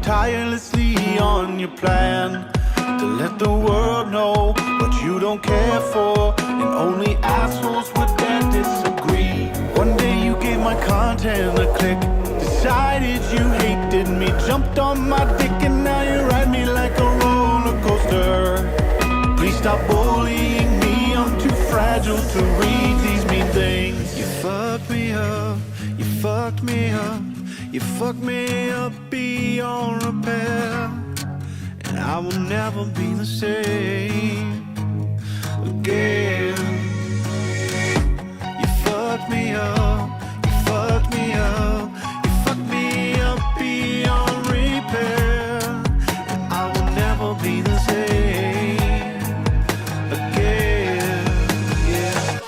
Tirelessly on your plan to let the world know what you don't care for, and only assholes would dare disagree. One day you gave my content a click, decided you hated me, jumped on my dick, and now you ride me like a roller coaster. Please stop bullying me, I'm too fragile to read these mean things. You fucked me up, you fucked me up, you fucked me up beyond repair, and I will never be the same again. You fucked me up, you fucked me up, you fucked me up beyond repair, and I will never be the same again. Yeah.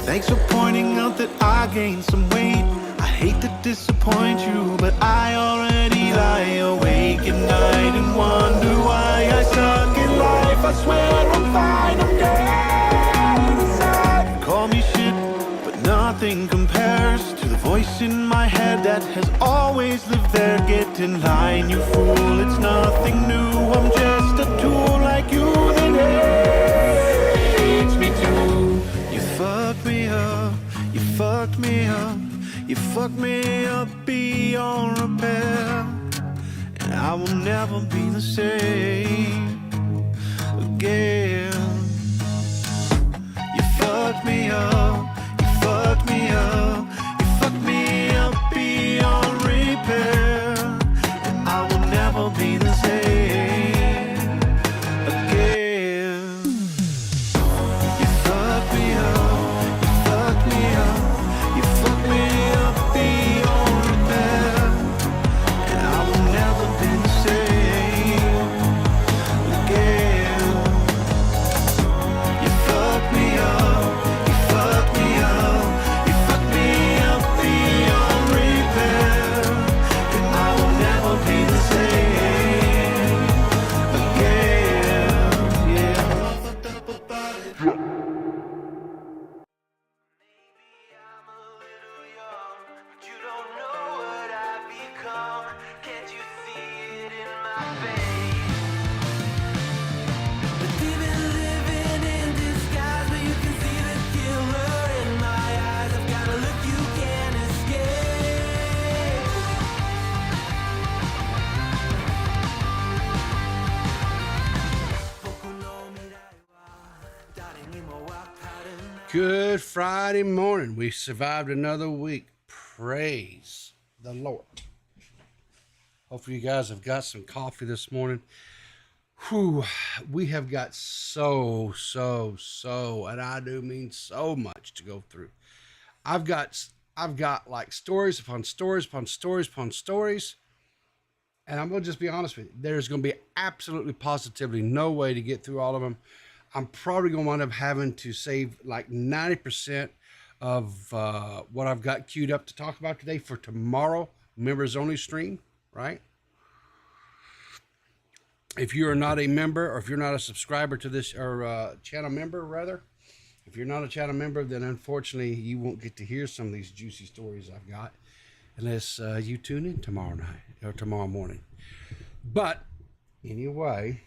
Thanks for pointing out that I gained some weight. I hate to disappoint you, but I already lie awake at night and wonder why I suck at life. I swear I'm fine, I'm dead inside. Call me shit, but nothing compares to the voice in my head that has always lived there. Get in line, you fool, it's nothing new. I'm just a tool like you that hates me too. You fucked me up, you fucked me up, you fucked me up beyond repair, and I will never be the same again. You fucked me up, you fucked me up, you fucked me up beyond repair, and I will never be the same again. You fucked me up, you fucked me up, you fucked me up beyond repair, and I will never be the same again. You fucked me up, you fucked me up, you fucked me up beyond repair, and I will never be the same again. Yeah. You don't know what I've become. Can't you see it in my face? But even living in disguise, but you can see the killer in my eyes. I've got a look you can't escape. Good Friday morning. We survived another week. Praise the Lord. Hopefully you guys have got some coffee this morning. Whew, we have got so, and I do mean so much to go through. I've got like stories upon stories upon stories upon stories. And I'm going to just be honest with you. There's going to be absolutely positively no way to get through all of them. I'm probably going to wind up having to save like 90% of what I've got queued up to talk about today for tomorrow, members only stream, right? If you're not a member, or if you're not a subscriber to this, or channel member rather, if you're not a channel member, then unfortunately you won't get to hear some of these juicy stories I've got unless you tune in tomorrow night or tomorrow morning. But anyway,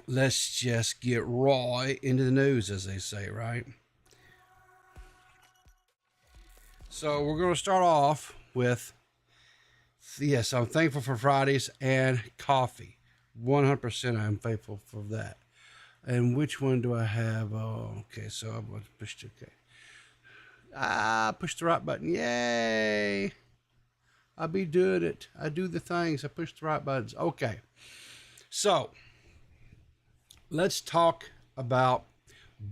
let's just get raw into the news, as they say, right? So we're going to start off with, yes, I'm thankful for Fridays and coffee. 100% I'm thankful for that. And which one do I have? Oh, okay. So I'm going to push, okay. Push the right button. Yay. I be doing it. I do the things. I push the right buttons. Okay. So let's talk about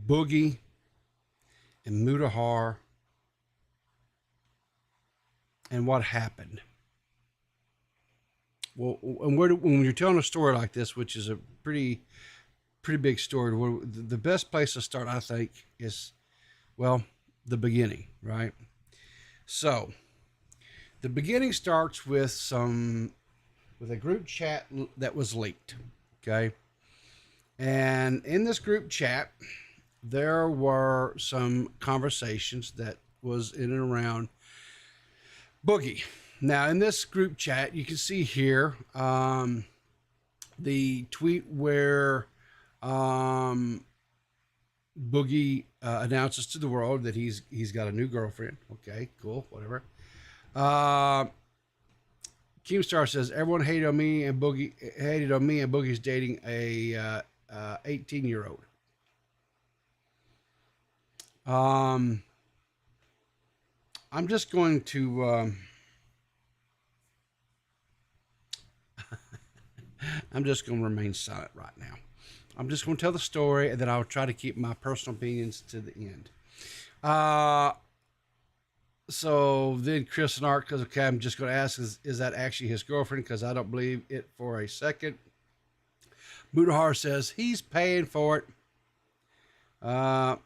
Boogie and Mutahar and what happened. Well, and when you're telling a story like this, which is a pretty big story, the best place to start, I think, is, well, the beginning, right? So the beginning starts with a group chat that was leaked, okay? And in this group chat, there were some conversations that was in and around Boogie. Now, in this group chat, you can see here the tweet where Boogie announces to the world that he's got a new girlfriend. Okay, cool, whatever. Keemstar says everyone hated on me, and Boogie's dating a 18-year-old. I'm just going to I'm just going to remain silent right now. I'm just going to tell the story, and then I'll try to keep my personal opinions to the end. So then Chris and Art, because okay, I'm just going to ask, is that actually his girlfriend? Because I don't believe it for a second. Mutahar says he's paying for it. And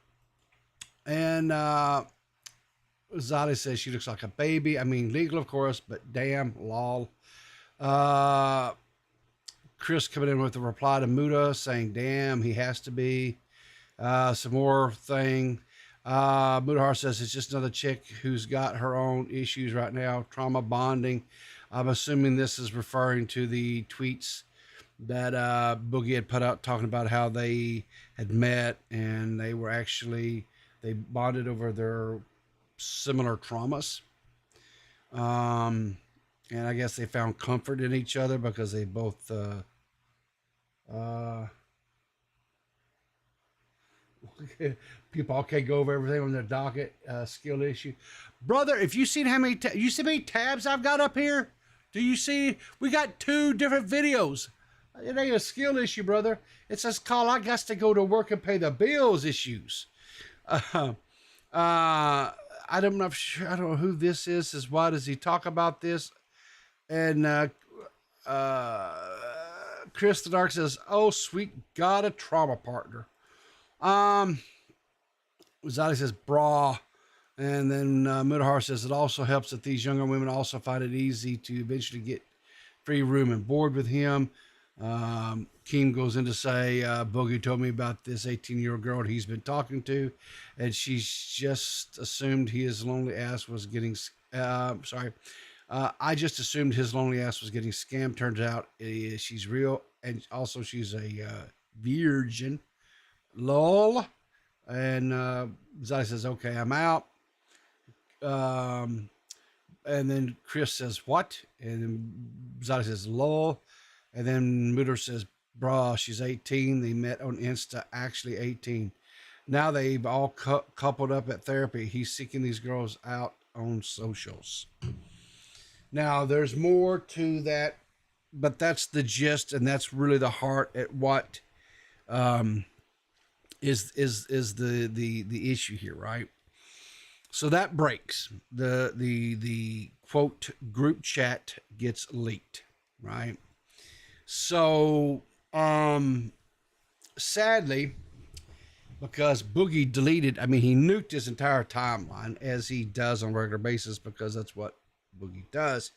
Zadi says she looks like a baby. I mean, legal, of course, but damn, lol. Chris coming in with a reply to Muta saying, damn, he has to be. Some more thing. Mutahar says it's just another chick who's got her own issues right now. Trauma bonding. I'm assuming this is referring to the tweets that Boogie had put out talking about how they had met and they bonded over their similar traumas. And I guess they found comfort in each other because they both people okay go over everything on their docket, skill issue. Brother, if you seen how many you see how many tabs I've got up here? Do you see we got 2 different videos? It ain't a skill issue, brother. It's just called I got to go to work and pay the bills issues. I don't know who this is why does he talk about this? And Chris the Dark says, oh sweet God, a trauma partner. Zadi says brah. And then Mutahar says it also helps that these younger women also find it easy to eventually get free room and board with him. Keem goes in to say, Boogie told me about this 18-year-old girl he's been talking to, and she's just assumed his lonely ass was getting, I just assumed his lonely ass was getting scammed. Turns out she's real, and also she's a virgin. Lol. And Zai says, okay, I'm out. And then Chris says, what? And then Zai says, lol. And then Mutter says, bruh, she's 18. They met on Insta, actually 18. Now they've all coupled up at therapy. He's seeking these girls out on socials. Now, there's more to that, but that's the gist, and that's really the heart at what is the issue here, right? So that breaks. The quote group chat gets leaked, right? So sadly, because Boogie deleted, I mean, he nuked his entire timeline as he does on a regular basis because that's what Boogie does.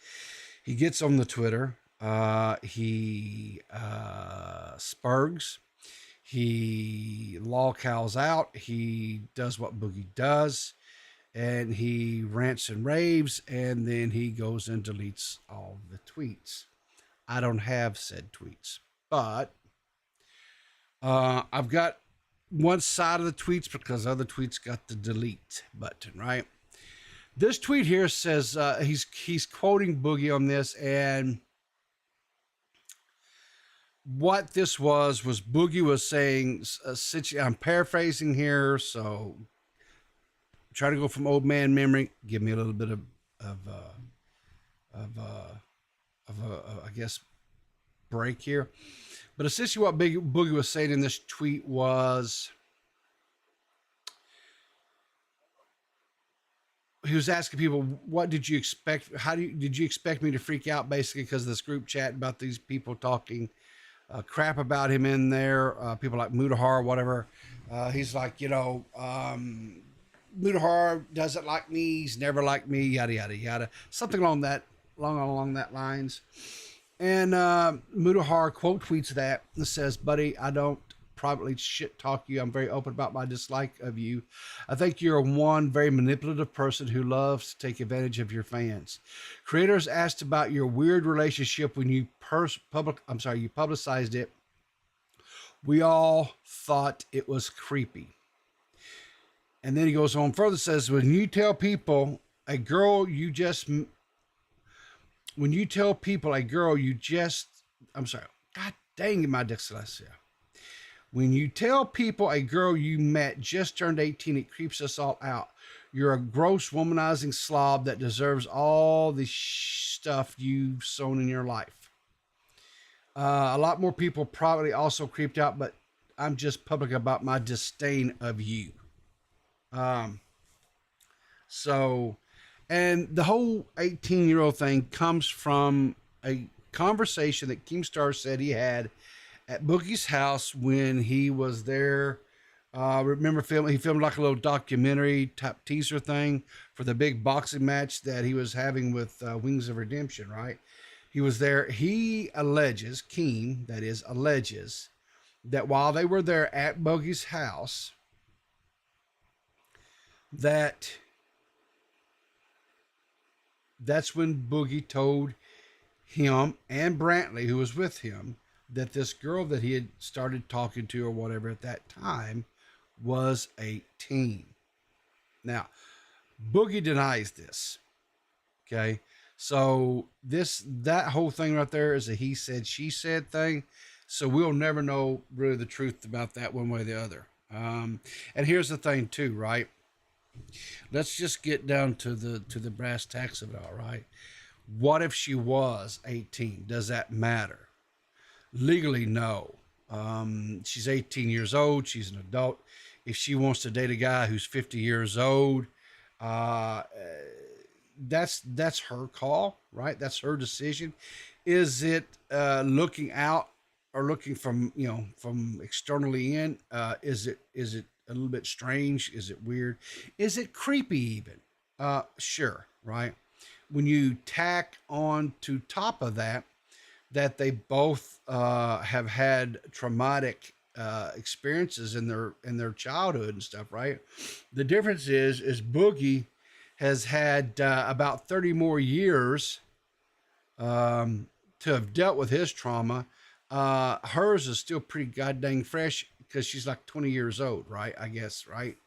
He gets on the Twitter, he spurgs, he lolcows out, he does what Boogie does, and he rants and raves, and then he goes and deletes all the tweets. I don't have said tweets, but I've got one side of the tweets because other tweets got the delete button, right? This tweet here says he's quoting Boogie on this, and what this was Boogie was saying. I'm paraphrasing here, so try to go from old man memory. Give me a little bit of I guess break here. But essentially, what Boogie was saying in this tweet was, he was asking people, what did you expect? Did you expect me to freak out, basically, because of this group chat about these people talking crap about him in there, people like Mutahar, whatever. He's like, Mutahar doesn't like me, he's never liked me, yada yada yada, something along that lines. And Mutahar quote tweets that and says, "Buddy, I don't privately shit talk you. I'm very open about my dislike of you. I think you're one very manipulative person who loves to take advantage of your fans. Creators asked about your weird relationship when you publicized it. We all thought it was creepy." And then he goes on further, says, when you tell people a girl you just, God dang it, my dyslexia. When you tell people a girl you met just turned 18, it creeps us all out. You're a gross womanizing slob that deserves all the stuff you've sown in your life. A lot more people probably also creeped out, but I'm just public about my disdain of you. And the whole 18-year-old thing comes from a conversation that Keemstar said he had at Boogie's house when he was there. Remember he filmed like a little documentary type teaser thing for the big boxing match that he was having with Wings of Redemption, right? He was there. He alleges, Keem, that is, alleges that while they were there at Boogie's house, that's when Boogie told him and Brantley, who was with him, that this girl that he had started talking to or whatever at that time was 18. Now, Boogie denies this. Okay. So that whole thing right there is a he said, she said thing. So we'll never know really the truth about that one way or the other. And here's the thing too, right? Let's just get down to the brass tacks of it all, right? What if she was 18? Does that matter? Legally, no. She's 18 years old. She's an adult. If she wants to date a guy who's 50 years old, that's her call, right? That's her decision. Is it looking out or looking from externally in? Is it a little bit strange? Is it weird? Is it creepy even? Sure, right? When you tack on to top of that they both have had traumatic experiences in their childhood and stuff, right? The difference is Boogie has had about 30 more years to have dealt with his trauma. Hers is still pretty goddamn fresh because she's like 20 years old, right? I guess, right?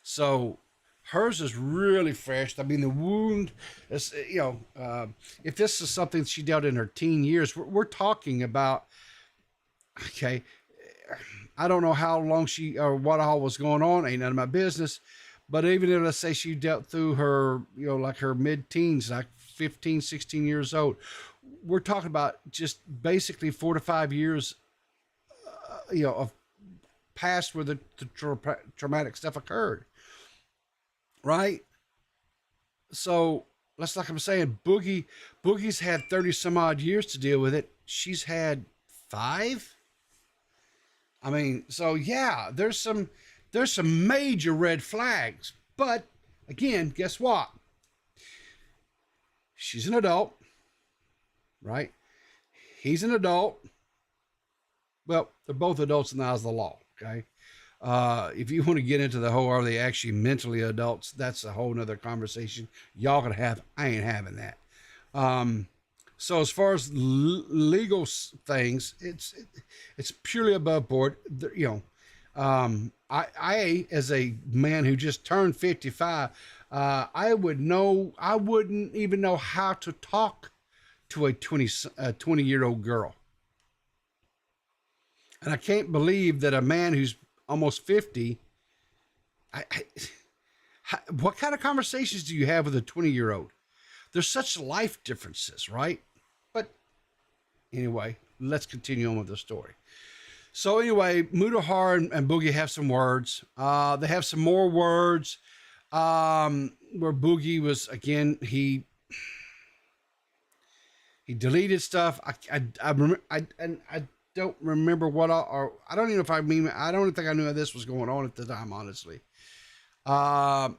So hers is really fresh. I mean, the wound is, if this is something she dealt in her teen years, we're talking about, okay, I don't know how long or what all was going on. Ain't none of my business. But even if, let's say, she dealt through her, like her mid-teens, like 15, 16 years old, we're talking about just basically 4 to 5 years, of past where the traumatic stuff occurred. Right? So like I'm saying, Boogie's had 30 some odd years to deal with it. She's had 5. I mean, so yeah, there's some major red flags. But again, guess what? She's an adult, right? He's an adult. Well, they're both adults in the eyes of the law, okay? If you want to get into the whole, are they actually mentally adults? That's a whole nother conversation y'all gonna have. I ain't having that. So as far as legal things, it's purely above board. I as a man who just turned 55, I wouldn't even know how to talk to a 20-year-old girl. And I can't believe that a man who's almost 50, what kind of conversations do you have with a 20-year-old? There's such life differences, right? But anyway, let's continue on with the story. So anyway, Mutahar and Boogie have some words. They have some more words where Boogie was, again, he deleted stuff. I don't remember what I don't even know if I don't think I knew this was going on at the time, honestly. And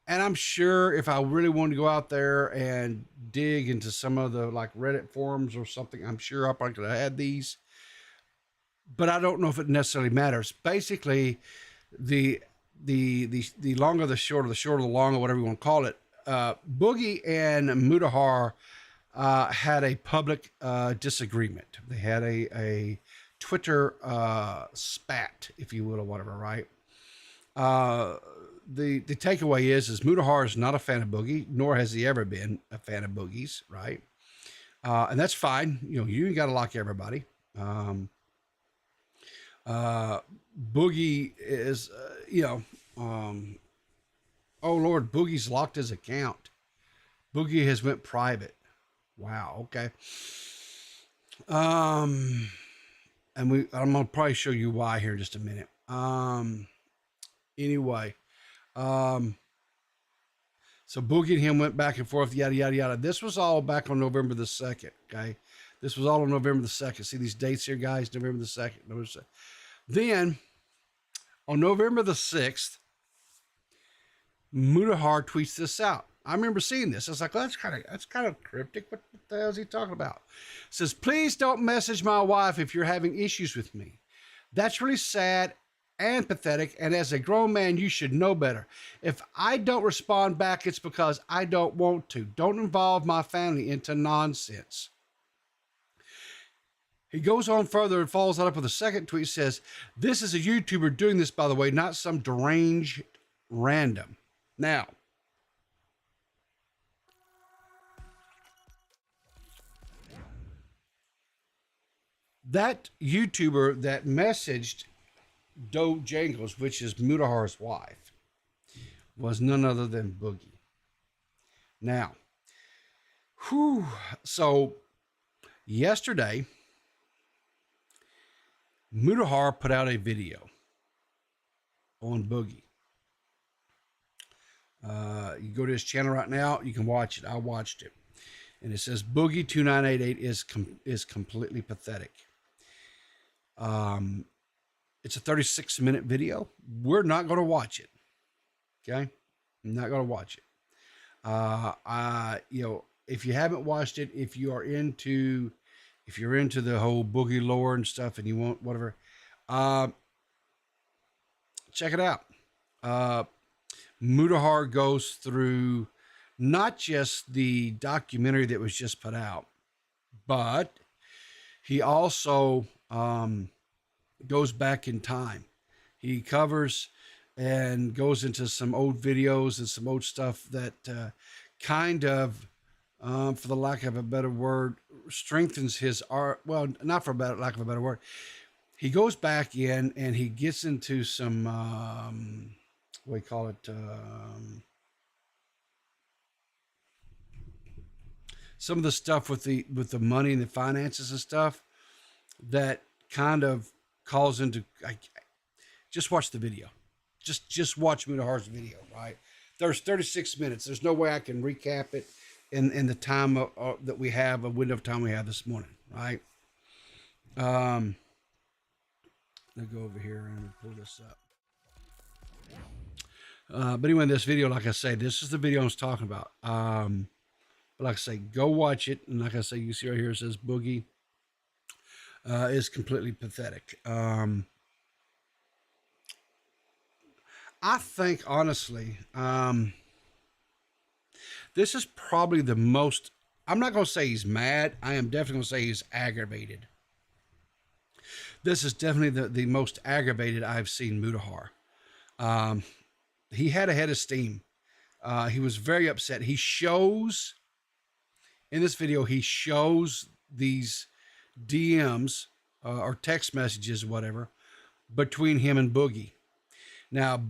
I'm sure if I really wanted to go out there and dig into some of the like Reddit forums or something, I'm sure I probably could have had these. But I don't know if it necessarily matters. Basically, the longer the shorter, the longer, whatever you want to call it. Boogie and Mutahar had a public disagreement. They had a Twitter spat, if you will, or whatever, right? The takeaway is Mutahar is not a fan of Boogie, nor has he ever been a fan of Boogie's, right? And that's fine. You ain't got to like everybody. Boogie is, oh Lord, Boogie's locked his account. Boogie has went private. Wow. Okay. And I'm gonna probably show you why here in just a minute. Anyway, so Boogie and him went back and forth, yada yada yada. This was all back on November the 2nd. Okay, this was all on November the 2nd. See these dates here, guys? November the 2nd. November 2nd. Then on November the 6th, Mutahar tweets this out. I remember seeing this. I was like, well, that's kind of cryptic. What the hell is he talking about? It says, please don't message my wife if you're having issues with me. That's really sad and pathetic. And as a grown man, you should know better. If I don't respond back, it's because I don't want to. Don't involve my family into nonsense. He goes on further and follows that up with a second tweet. Says, this is a YouTuber doing this, by the way, not some deranged random. Now, that YouTuber that messaged Doe Jangles, which is Mutahar's wife, was none other than Boogie. Now, so yesterday, Mutahar put out a video on Boogie. You go to his channel right now, you can watch it. I watched it. And it says Boogie2988 is completely pathetic. It's a 36-minute video. We're not going to watch it. Okay? I'm not going to watch it. If you haven't watched it, if you're into the whole Boogie lore and stuff and you want whatever, check it out. Mutahar goes through not just the documentary that was just put out, but he also goes back in time. He covers and goes into some old videos and some old stuff that kind of, for the lack of a better word, strengthens his art. Well, not for lack of a better word. He goes back in and he gets into some, what do you call it? Some of the stuff with the money and the finances and stuff that kind of calls into. Just watch the video. Just watch Mutahar's video. Right? There's 36 minutes. There's no way I can recap it in the time that we have, a window of time we have this morning. Right? I'll go over here and pull this up. But anyway, this video, like I say, this is the video I was talking about. But like I say, go watch it. And like I say, you see right here, it says Boogie is completely pathetic. I think, honestly, this is probably the most, I'm not going to say he's mad. I am definitely going to say he's aggravated. This is definitely the most aggravated I've seen Mutahar. He had a head of steam He was very upset. He shows in this video, he shows these DMs or text messages, whatever, between him and Boogie. Now,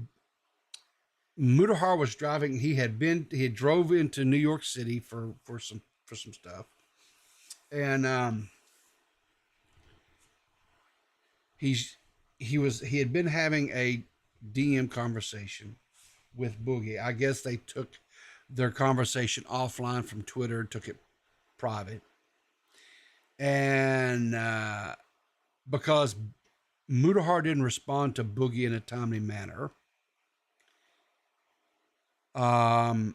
Mutahar was driving. He had drove into New York City for some stuff, and he had been having a DM conversation with Boogie. I guess they took their conversation offline from Twitter, took it private, and because Mutahar didn't respond to Boogie in a timely manner, Boogie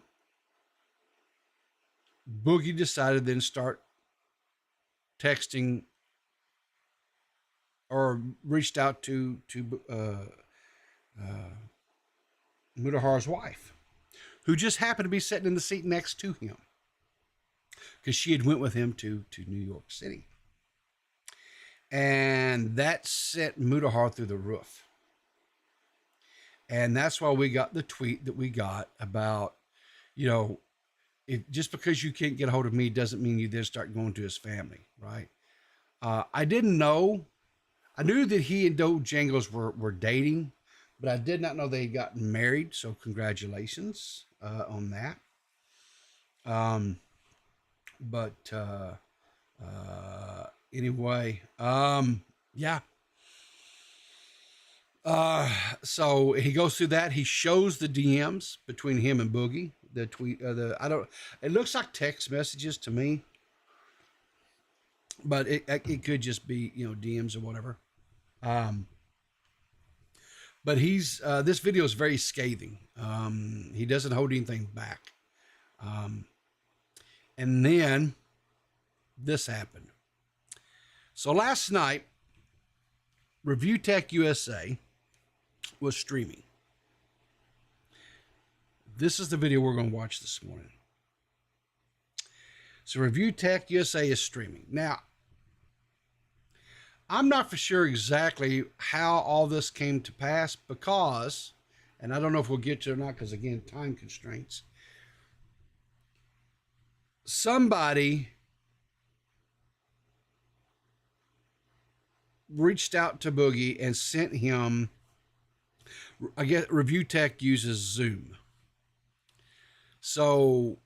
decided then start texting or reached out to Mutahar's wife, who just happened to be sitting in the seat next to him because she had went with him to New York City. And that sent Mutahar through the roof. And that's why we got the tweet that we got about, just because you can't get a hold of me doesn't mean you then start going to his family, right? I didn't know. I knew that he and Dojangles were dating, but I did not know they had gotten married. So congratulations on that. Anyway, yeah. So he goes through that. He shows the DMs between him and Boogie. The tweet, it looks like text messages to me, but it could just be, DMs or whatever. But this video is very scathing. He doesn't hold anything back. And then this happened. So last night, Review Tech USA was streaming. This is the video we're going to watch this morning. So Review Tech USA is streaming. Now, I'm not for sure exactly how all this came to pass because, and I don't know if we'll get to it or not because, again, time constraints. Somebody reached out to Boogie and sent him, I guess Review Tech uses Zoom. So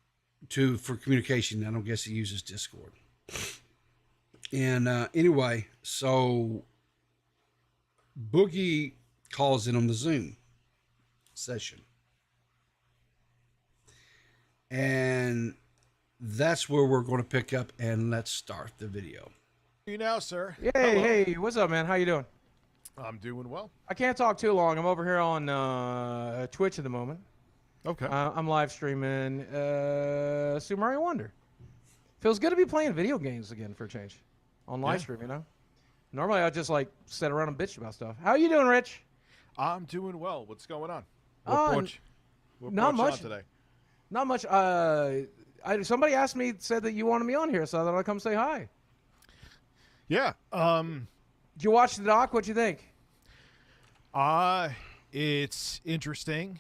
for communication, I don't guess he uses Discord. And anyway, so Boogie calls in on the Zoom session. And that's where we're going to pick up, and let's start the video. You now, sir. Hey, what's up, man? How you doing? I'm doing well. I can't talk too long. I'm over here on Twitch at the moment. Okay. I'm live streaming Super Mario Wonder. Feels good to be playing video games again for a change on live stream, Normally I just sit around and bitch about stuff. How you doing, Rich? I'm doing well. What's going on? Not much today. Not much. Somebody asked me, said that you wanted me on here, so I thought I'd come say hi. Yeah. Did you watch the doc? What'd you think? It's interesting.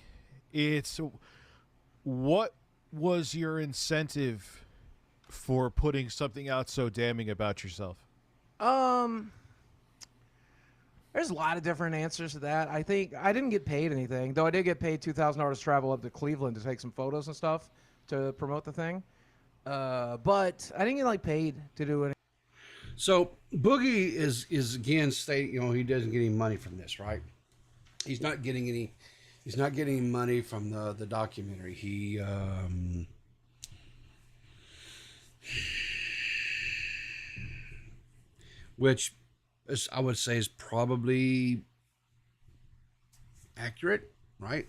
What was your incentive for putting something out so damning about yourself? There's a lot of different answers to that. I think I didn't get paid anything, though I did get paid $2,000 to travel up to Cleveland to take some photos and stuff to promote the thing. But I didn't get paid to do it. So Boogie is again stating, he doesn't get any money from this, right? He's not getting any money from the documentary. He which I would say is probably accurate, right?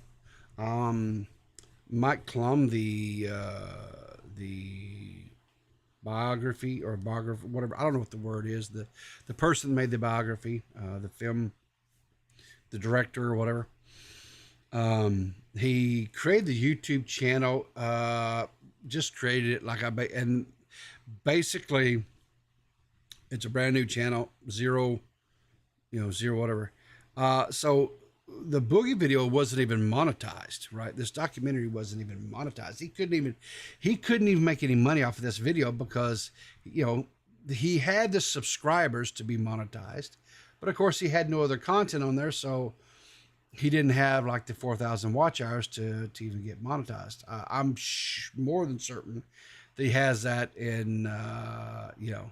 Mike Klum, the biography, whatever, I don't know what the word is, the person that made the biography, the film, the director or whatever, he created the YouTube channel, just created it and basically it's a brand new channel, zero whatever. So the Boogie video wasn't even monetized, right? This documentary wasn't even monetized. He couldn't even make any money off of this video because, you know, he had the subscribers to be monetized, but of course he had no other content on there, so he didn't have like the 4,000 watch hours to even get monetized. I'm more than certain that he has that in, you know,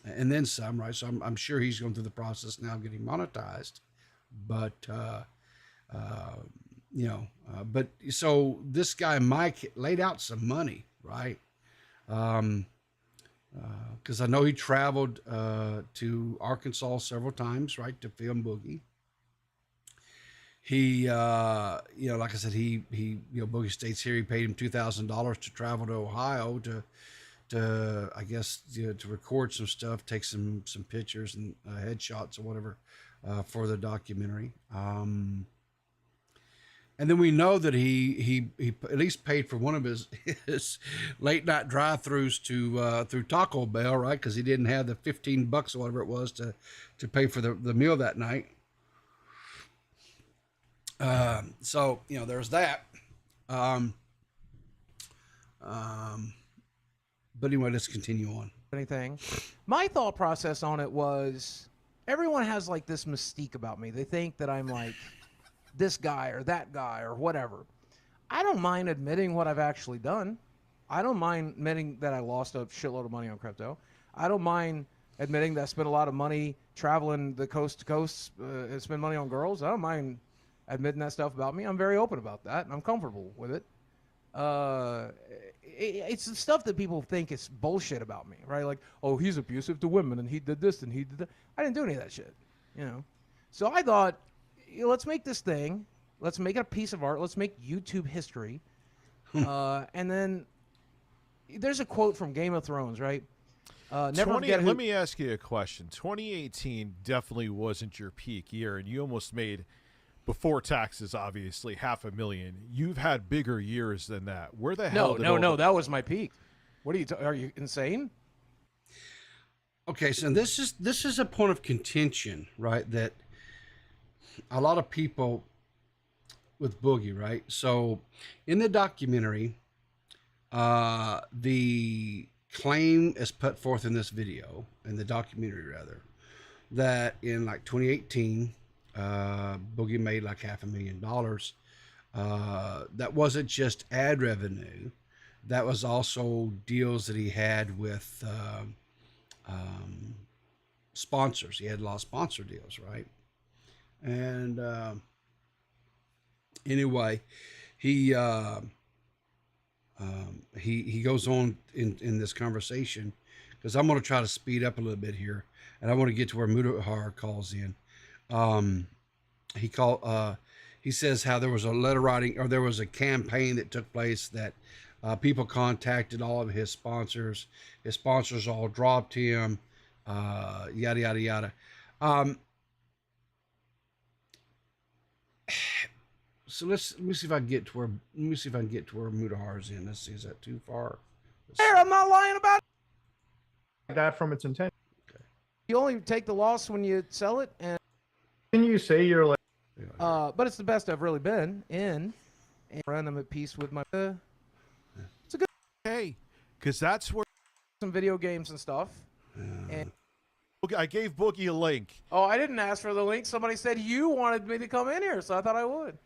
and then some, right? So I'm sure he's going through the process now of getting monetized, but, you know, but so this guy, Mike, laid out some money, right? Cause I know he traveled, to Arkansas several times, right, to film Boogie. He, you know, like I said, he, you know, Boogie states here, he paid him $2,000 to travel to Ohio to, I guess, you know, to record some stuff, take some pictures and headshots or whatever, for the documentary. And then we know that he at least paid for one of his late night drive-throughs to, through Taco Bell, right? Cause he didn't have the $15 or whatever it was to pay for the meal that night. So, you know, there's that. But anyway, let's continue on. Anything. My thought process on it was everyone has like this mystique about me. They think that I'm like this guy or that guy or whatever. I don't mind admitting what I've actually done. I don't mind admitting that I lost a shitload of money on crypto. I don't mind admitting that I spent a lot of money traveling the coast to coast and spend money on girls. I don't mind admitting that stuff about me. I'm very open about that, and I'm comfortable with it. It's the stuff that people think is bullshit about me, right? Like, oh, he's abusive to women, and he did this, and he did that. I didn't do any of that shit, you know? So I thought, you know, let's make this thing. Let's make it a piece of art. Let's make YouTube history. And then there's a quote from Game of Thrones, right? Never forget let me ask you a question. 2018 definitely wasn't your peak year, and you almost made, before taxes, obviously, $500,000. You've had bigger years than that. Where the hell? No, that was my peak. What are you? Are you insane? Okay, so this is a point of contention, right? That a lot of people with Boogie, right? So in the documentary, the claim is put forth in this video, in the documentary rather, that in like 2018, Boogie made like $500,000. That wasn't just ad revenue. That was also deals that he had with sponsors. He had a lot of sponsor deals, right? And anyway, he goes on in this conversation, because I'm going to try to speed up a little bit here, and I want to get to where Mutahar calls in. He says how there was a letter writing, or there was a campaign that took place that people contacted all of his sponsors. His sponsors all dropped him, yada yada yada. So let me see if I can get to where Mutahar's in. Let's see, is that too far? There, I'm not lying about it. That from its intent. You only take the loss when you sell it, and Didn't you say you're like? but it's the best I've really been in. And I'm at peace with my. It's a good. Hey, because that's where Some video games and stuff. And I gave Boogie a link. oh, I didn't ask for the link. Somebody said you wanted me to come in here, so I thought I would.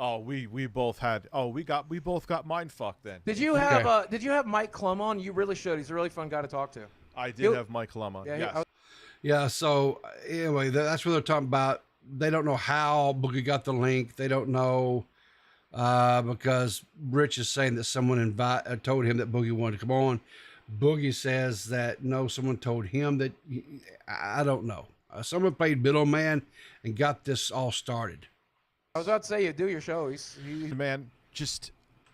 Oh, we both had. Oh, we both got mind fucked then. Did you have Mike Klum on? You really should. He's a really fun guy to talk to. I did have Mike Lema. Yeah, yes. Yeah. So anyway, that's what they're talking about. They don't know how Boogie got the link. They don't know because Rich is saying that someone told him that Boogie wanted to come on. Boogie says that no, someone told him that. I don't know. Someone played middleman and got this all started. I was about to say you do your show. Man, just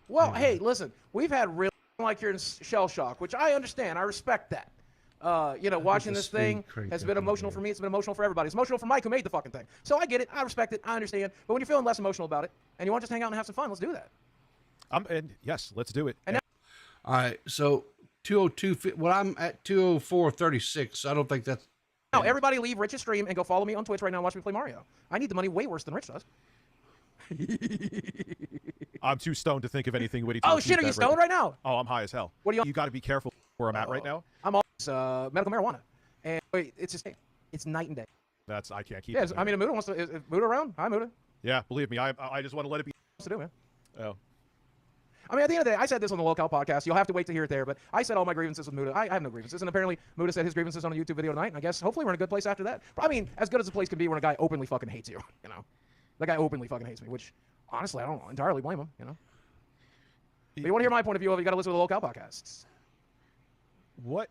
Well, hey, listen, we've had real like you're in shell shock, which I understand. I respect that. Watching this thing has been emotional for me. It's been emotional for everybody. It's emotional for Mike, who made the fucking thing. So I get it. I respect it. I understand. But when you're feeling less emotional about it and you want to just hang out and have some fun, let's do that. and yes, let's do it. And now, All right. So 202. Well, I'm at 204.36. I don't think that's. Now, everybody leave Rich's stream and go follow me on Twitch right now and watch me play Mario. I need the money way worse than Rich does. I'm too stoned to think of anything witty. Oh shit, are you stoned right now? Oh, I'm high as hell. What do you? You got to be careful where I'm at right now. I'm on medical marijuana, and wait, it's just night and day. I can't keep. Yeah, I mean, if Muda wants to. Is Muda around? Hi, Muda. Yeah, believe me, I just want to let it be. What's to do, man? Oh. I mean, at the end of the day, I said this on the Locale podcast. You'll have to wait to hear it there, but I said all my grievances with Muda. I have no grievances, and apparently Muda said his grievances on a YouTube video tonight, and I guess hopefully we're in a good place after that. But I mean, as good as a place can be when a guy openly fucking hates you, you know? That guy openly fucking hates me, which, honestly, I don't entirely blame him, you know? But you want to hear my point of view of it, you got to listen to the Locale podcasts. What?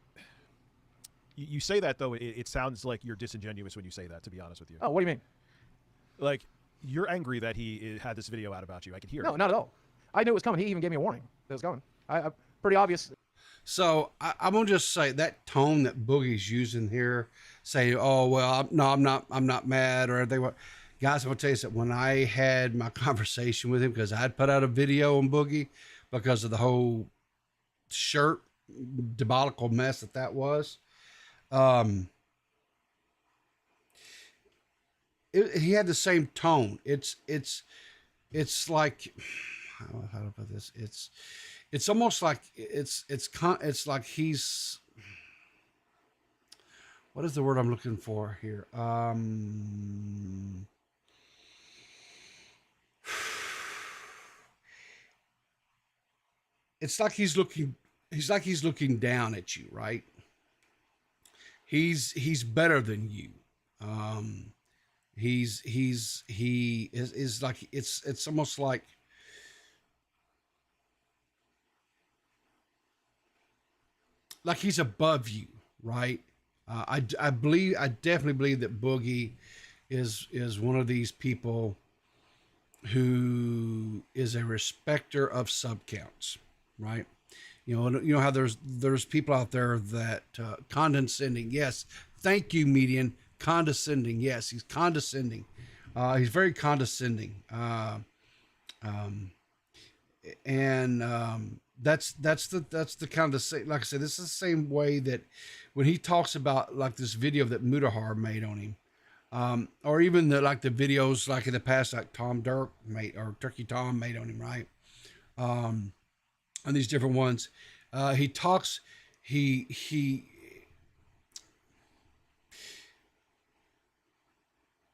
You say that, though, it sounds like you're disingenuous when you say that, to be honest with you. Oh, what do you mean? Like, you're angry that he had this video out about you. I can hear it. No, not at all. I knew it was coming. He even gave me a warning that it was coming. Pretty obvious. So I'm gonna just say that tone that Boogie's using here, say, "Oh well, I'm not mad or anything." Guys, I'm gonna tell you something. When I had my conversation with him, because I'd put out a video on Boogie because of the whole shirt debacle mess that was. He had the same tone. It's like, how to put this? It's almost like it's like he's, what is the word I'm looking for here? It's like he's looking down at you, right? He's better than you. He is like, it's almost like, he's above you, right? I definitely believe that Boogie is one of these people who is a respecter of sub counts, right? You know how there's people out there that condescending. Yes, thank you, median. Condescending. Yes, he's condescending. He's very condescending. That's the kind of the, like I said, this is the same way that when he talks about like this video that Mutahar made on him, or even the videos like in the past, like Tom Dirk made, or Turkey Tom made on him, right? On these different ones, he talks,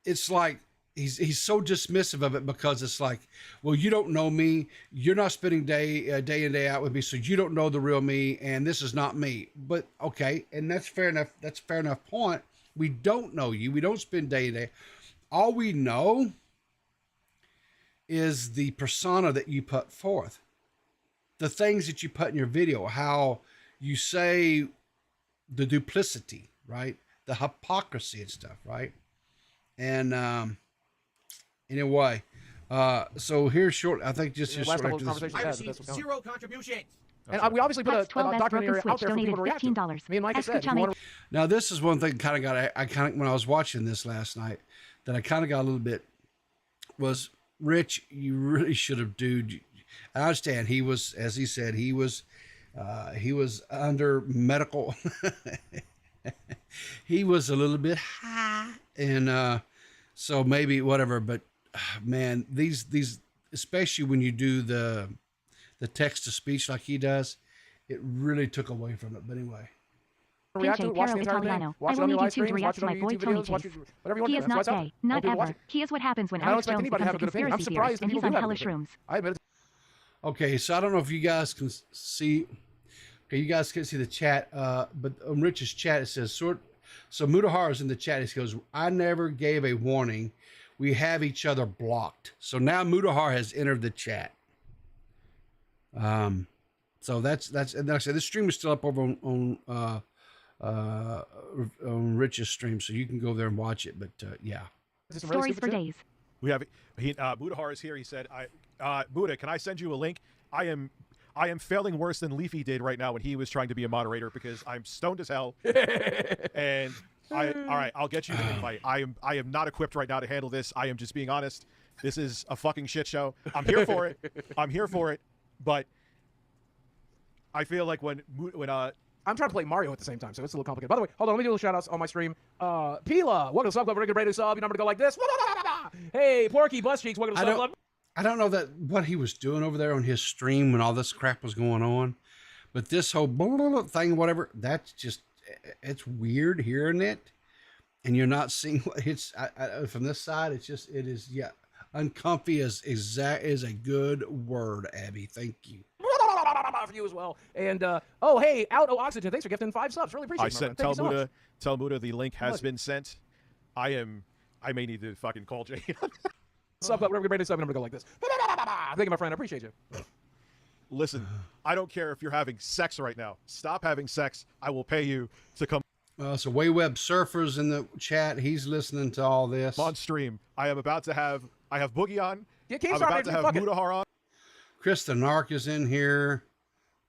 it's like he's so dismissive of it, because it's like, well, you don't know me, you're not spending day in day out with me, so you don't know the real me, and this is not me. But okay, and that's fair enough. That's a fair enough point. We don't know you. We don't spend day in day. All we know is the persona that you put forth, the things that you put in your video, how you say the duplicity, right? The hypocrisy and stuff, right? And anyway, so here's short. I think just short after this. I received 0 contributions. And we obviously put a 12 documentary out there for people to react to. $15. Me and Micah said, if you want to... Now, this is one thing when I was watching this last night, that I kind of got a little bit, was, Rich, you really should have, dude. I understand he was, as he said, he was under medical. He was a little bit high, and so maybe whatever. But man, these especially when you do the text to speech like he does, it really took away from it. But anyway. React to it, watch the entire thing. Watch it on your live streams, watch it on your YouTube videos, watch it, whatever you want to do. He is not gay, not ever. He is what happens when Alex Jones becomes a conspiracy theorist and he's on hellish rooms. I admit it. Okay, so I don't know if you guys can see. Okay, you guys can see the chat, but on Rich's chat it says, so Mutahar is in the chat. He goes, I never gave a warning. We have each other blocked. So now Mutahar has entered the chat. So that's and like I said, this stream is still up over on Rich's stream, so you can go there and watch it. But yeah, Stories for days. We have Mutahar is here. He said, Buddha, can I send you a link? I am failing worse than Leafy did right now when he was trying to be a moderator, because I'm stoned as hell. And all right, I'll get you the invite. I am not equipped right now to handle this. I am just being honest. This is a fucking shit show. I'm here for it. But I feel like when I'm trying to play Mario at the same time, so it's a little complicated. By the way, hold on, let me do a little shout-outs on my stream. Pila, welcome to Sub Club, regular radio sub. Your number to go like this. Hey, Porky, Bus Cheeks, welcome to Sub Club. I don't know what he was doing over there on his stream when all this crap was going on, but this whole thing, whatever, that's just, it's weird hearing it, and you're not seeing what it's from this side. It is uncomfy is a good word, Abby. Thank you. For you as well. And oh, hey, Auto Oxygen, thanks for gifting 5 subs. Really appreciate it. I sent tell Muta the link has been sent. I may need to fucking call Jay. Sub Club, regular radio sub. Number to go like this. Thank you, my friend. I appreciate you. Listen, I don't care if you're having sex right now. Stop having sex. I will pay you to come. So Wayweb Surfer's in the chat. He's listening to all this on stream. I have Boogie on. Yeah, I'm about to have Mutahar on. Chris the Narc is in here.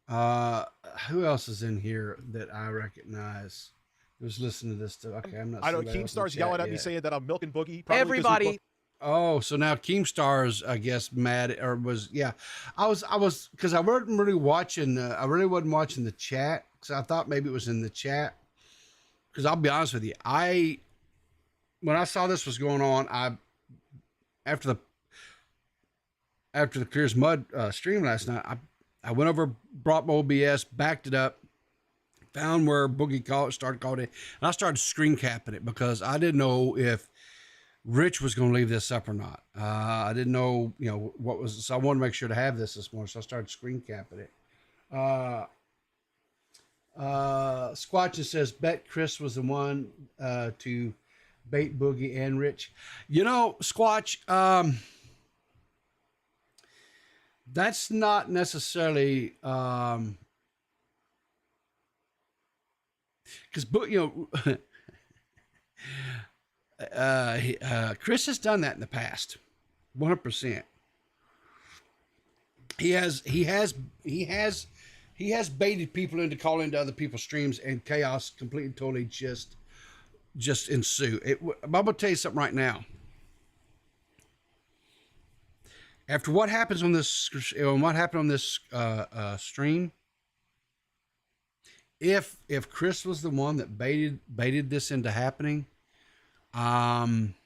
Who else is in here that I recognize? Who's listening to this stuff? Okay, I'm not. I know Keemstar's yelling at me saying that I'm milking Boogie. Everybody. Oh, so now Keemstar's, I guess, mad or was I was because I wasn't really watching. I really wasn't watching the chat because I thought maybe it was in the chat. Because I'll be honest with you, when I saw this was going on, after the Clear as Mud stream last night, I went over, brought my OBS, backed it up, found where Boogie started calling it, and I started screen capping it because I didn't know if Rich was going to leave this up or not. I didn't know, what was, so I wanted to make sure to have this morning, so I started screen capping it. Squatchin says, bet Chris was the one to bait Boogie and Rich. Squatch, that's not necessarily because Chris has done that in the past, 100%. He has baited people into calling into other people's streams, and chaos completely totally just ensue. I'm gonna tell you something right now. After what happens on this, stream, if Chris was the one that baited this into happening, I'm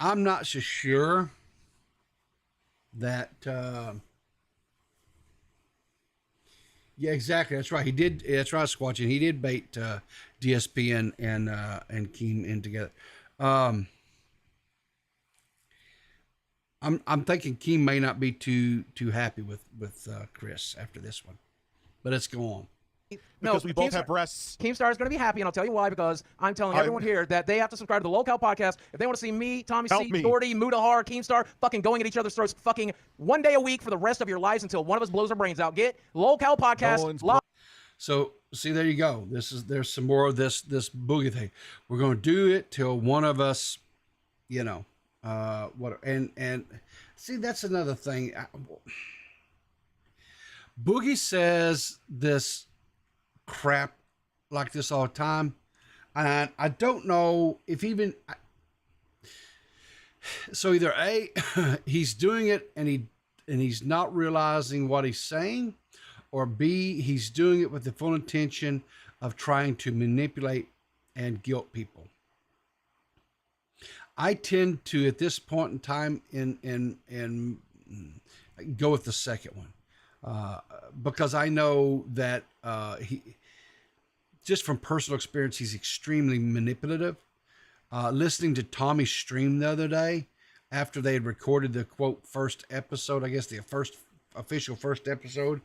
not so sure that. Yeah, exactly. That's right. He did. That's right, Squatching. He did bait DSP and Keem in together. I'm thinking Keem may not be too happy with Chris after this one, but let's go on. Because we both have breasts. Keemstar is going to be happy, and I'll tell you why, because I'm telling everyone here that they have to subscribe to the Locale Podcast if they want to see me, Tommy C, Shorty, Mutahar, Keemstar fucking going at each other's throats fucking one day a week for the rest of your lives until one of us blows our brains out. Get Locale Podcast live. So, see, there you go. There's some more of this Boogie thing. We're going to do it till one of us, what, and see, that's another thing. Boogie says this crap like this all the time, and I don't know if even so either A, he's doing it and he's not realizing what he's saying, or B, he's doing it with the full intention of trying to manipulate and guilt people. I tend to, at this point in time, in go with the second one. Because I know that he, just from personal experience, he's extremely manipulative. Listening to Tommy's stream the other day, after they had recorded the quote first episode, I guess the official first episode,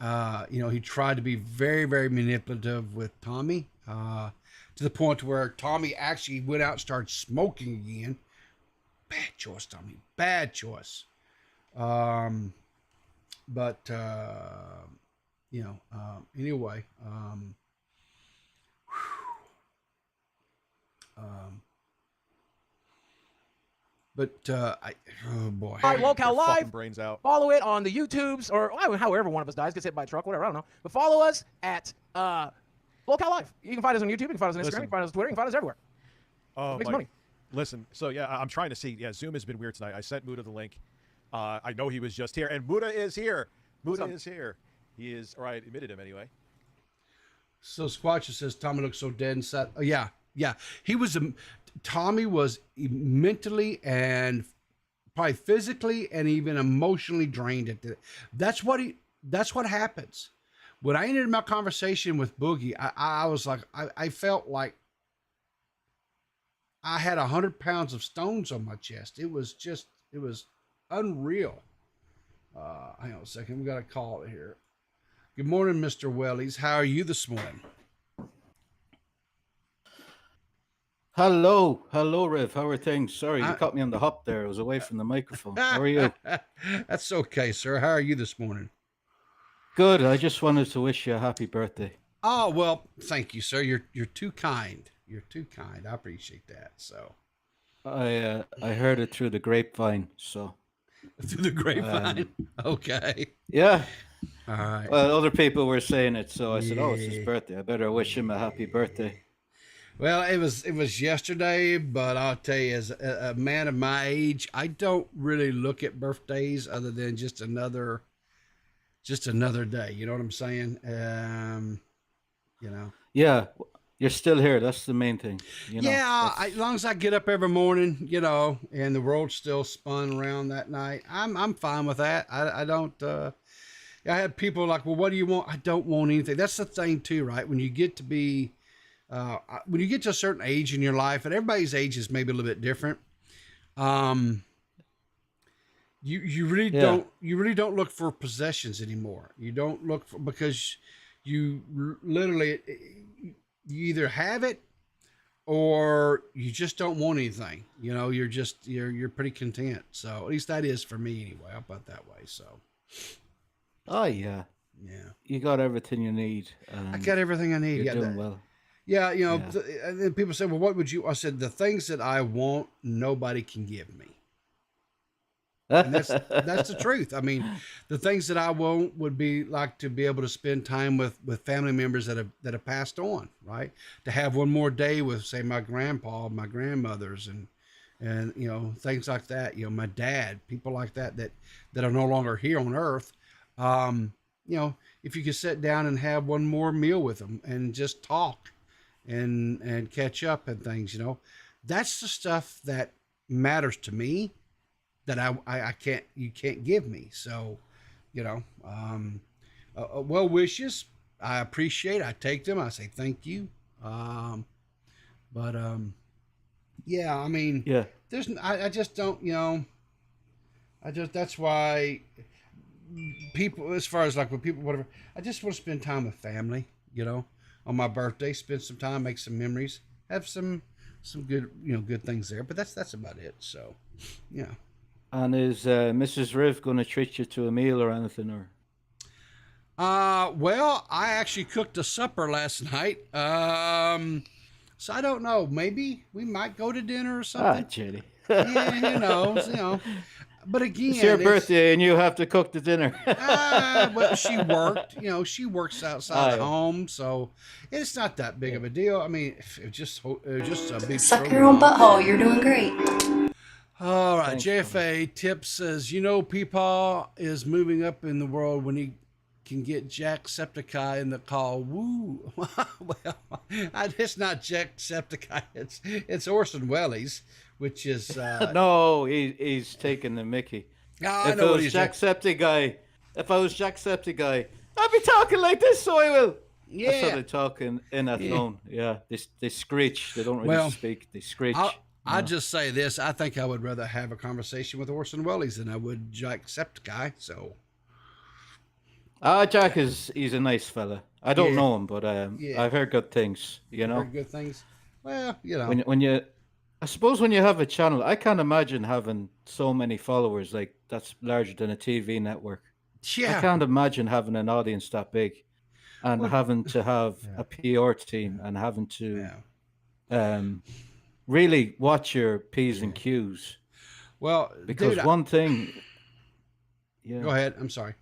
he tried to be very, very manipulative with Tommy, to the point where Tommy actually went out and started smoking again. Bad choice, Tommy. Bad choice. Anyway, oh boy. All right, Locale Live. Brains out. Follow it on the YouTubes, or however one of us dies, gets hit by a truck, whatever, I don't know. But follow us at Locale Live. You can find us on YouTube, you can find us on Instagram, you can find us on Twitter, you can find us everywhere. Oh, makes money. Listen, so yeah, I'm trying to see. Yeah, Zoom has been weird tonight. I sent Muta the link. I know he was just here, and Muta is here. Muta is here. He is, or I admitted him anyway. So Squatcher says Tommy looks so dead inside. Oh, yeah. He was Tommy was mentally and probably physically and even emotionally drained at the, that's what happens. When I ended my conversation with Boogie, I was like, I felt like I had 100 pounds of stones on my chest. It was unreal. Hang on a second. We got a call here. Good morning, Mr. Wellies. How are you this morning? Hello, Riv. How are things? Sorry, you caught me on the hop there. I was away from the microphone. How are you? That's okay, sir. How are you this morning? Good. I just wanted to wish you a happy birthday. Oh, well, thank you, sir. You're too kind. You're too kind. I appreciate that. So I heard it through the grapevine. So through the grapevine. Okay. Yeah. All right. Well, other people were saying it, so I said, "Oh, it's his birthday. I better wish him a happy birthday." Well, it was yesterday, but I'll tell you, as a man of my age, I don't really look at birthdays other than just another day. You know what I'm saying? You know. Yeah, you're still here. That's the main thing. You know, yeah, as long as I get up every morning, you know, and the world still spun around that night, I'm fine with that. I don't. I had people like, well, what do you want? I don't want anything. That's the thing too, right? When you get to be, when you get to a certain age in your life, and everybody's age is maybe a little bit different. You really don't look for possessions anymore. You don't look for, because you literally, you either have it or you just don't want anything. You know, you're pretty content. So at least that is for me anyway. I'll put it that way. So. Oh yeah. You got everything you need. I got everything I need. You're doing well. Yeah, you know. And then people say, "Well, what would you?" I said, "The things that I want, nobody can give me." And that's the truth. I mean, the things that I want would be like to be able to spend time with family members that have passed on, right? To have one more day with, say, my grandpa, my grandmothers, and you know, things like that. You know, my dad, people like that are no longer here on earth. You know, if you could sit down and have one more meal with them and just talk and catch up and things, you know, that's the stuff that matters to me that you can't give me. So, you know, well wishes, I appreciate, I take them, I say thank you. Yeah, I mean, I just don't, you know, that's why people, as far as like with people, whatever, I just want to spend time with family, you know, on my birthday, spend some time, make some memories, have some good, you know, good things there, but that's about it. So, yeah. And is Mrs. Riv going to treat you to a meal or anything, or? Well, I actually cooked a supper last night. So I don't know, maybe we might go to dinner or something. Jenny. Yeah, who knows, you know. But again, it's your birthday and you have to cook the dinner. Well, she worked, you know, she works outside the home, so it's not that big of a deal. I mean, it just a big suck your own butthole. You're doing great. All right, JFA Tip says, you know, Peepaw is moving up in the world when he can get Jacksepticeye in the call. Woo! Well, it's not Jacksepticeye. It's Orson Welles, which is no, he's taking the Mickey. I if know I was Jacksepticeye, I'd be talking like this, so I will. Yeah, that's how they talk in that tone. Yeah, they screech. They don't really speak. They screech. I'll just say this. I think I would rather have a conversation with Orson Welles than I would Jacksepticeye. So, Jack he's a nice fella. I don't know him, but I've heard good things. You know, heard good things. Well, you know, I suppose when you have a channel, I can't imagine having so many followers. Like that's larger than a TV network. Yeah, I can't imagine having an audience that big, and having to have a PR team and having to, really watch your P's and Q's. Well, because one thing. Yeah. Go ahead. I'm sorry.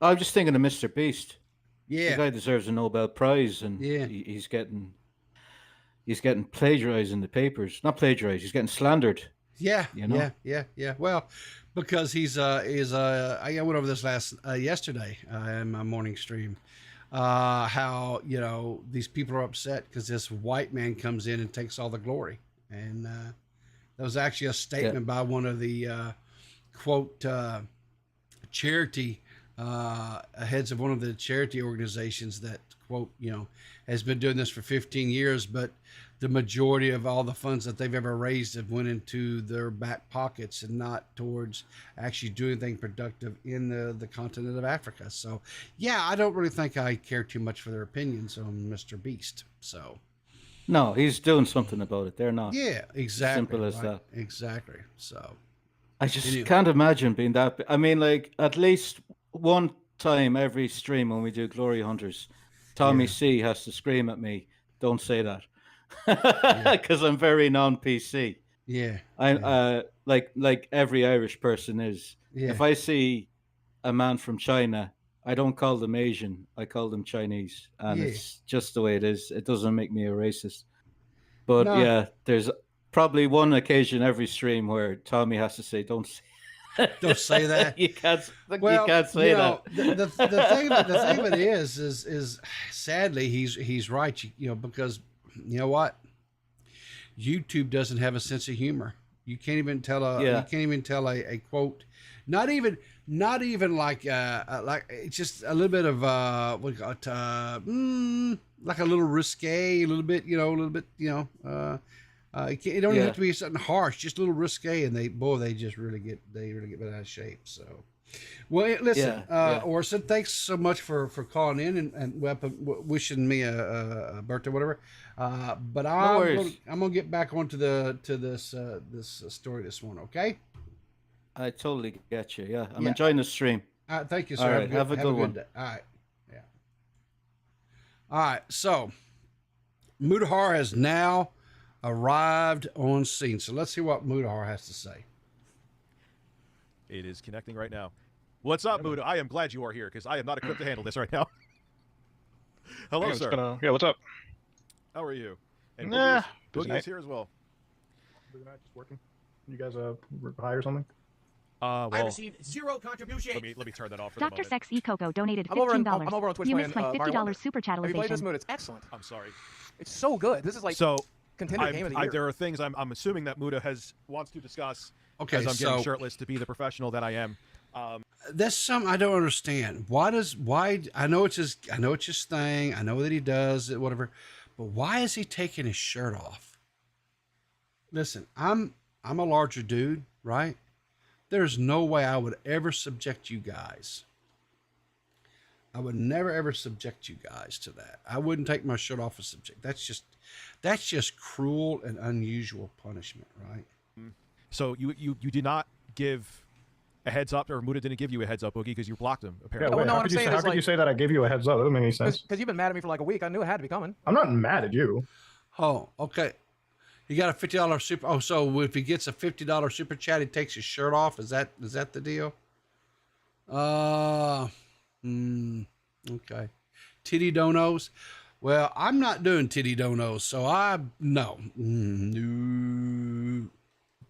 I was just thinking of Mr. Beast. Yeah, the guy deserves a Nobel Prize, and he's getting plagiarized in the papers. Not plagiarized. He's getting slandered Yeah, You know? yeah. Well, because I went over this yesterday in my morning stream. How these people are upset because this white man comes in and takes all the glory, and that was actually a statement by one of the quote charity heads of one of the charity organizations that quote has been doing this for 15 years, but the majority of all the funds that they've ever raised have went into their back pockets and not towards actually doing anything productive in the continent of Africa. So yeah, I don't really think I care too much for their opinions on Mr. Beast. So No, he's doing something about it. They're not. yeah, exactly. Simple as right? that. Exactly. So I just Anyway. can't imagine being that. I mean, like at least one time every stream when we do Glory Hunters, Tommy C has to scream at me, "Don't say that," because I'm very non-PC. yeah, I like every Irish person is. Yeah. If I see a man from China, I don't call them Asian. I call them Chinese, and Yeah. it's just the way it is. It doesn't make me a racist. But No. yeah, there's probably one occasion every stream where Tommy has to say, "Don't say." Don't say that. you can't say you know, that. the thing of it is sadly he's right. Because you know what, YouTube doesn't have a sense of humor. You can't even tell a quote. Not even like it's just a little bit of what you call it, like a little risque, a little bit, it don't even have to be something harsh, just a little risque, and they just really get bent out of shape. So, well, listen, Orson, thanks so much for calling in and wishing me a birthday, whatever. But I'm gonna get back onto this story this morning, okay? I totally get you. Yeah, I'm enjoying the stream. All right, thank you, sir. All right, have a good one. Day. All right, yeah. All right, so Mutahar has now arrived on scene. So let's see what Mutahar has to say. It is connecting right now. What's up, Muta? I am glad you are here because I am not equipped to handle this right now. Hello, sir. Yeah, what's up? How are you? And Nah, Boogie's here as well. Just working. You guys high or something? Well, I received 0 contribution. let me turn that off for the Dr. moment. Sex E Coco donated I'm over $15. on Twitch You playing, missed my Mario $50 Wonder. super Have you played this chattelization. mood? It's excellent. I'm sorry. It's so good. This is like So, contender game of the year. there are things I'm assuming that Muta wants to discuss. Okay, as I'm getting so shirtless to be the professional that I am. that's something I don't understand. Why? I know it's his thing. I know that he does it, whatever. But why is he taking his shirt off? Listen, I'm a larger dude, right? There's no way I would ever subject you guys. I would never ever subject you guys to that. I wouldn't take my shirt off as subject. That's just cruel and unusual punishment, right? So you did not give a heads up, or Muta didn't give you a heads up, Boogie, because you blocked him, apparently. Wait, no, how what could, I'm you, saying how is could you say that I gave you a heads up? That doesn't make any sense. Because you've been mad at me for like a week. I knew it had to be coming. I'm not mad at you. Oh, okay. He got a $50 super. Oh, so if he gets a $50 super chat, he takes his shirt off. Is that the deal? Okay. Titty donos. Well, I'm not doing titty donos, so no.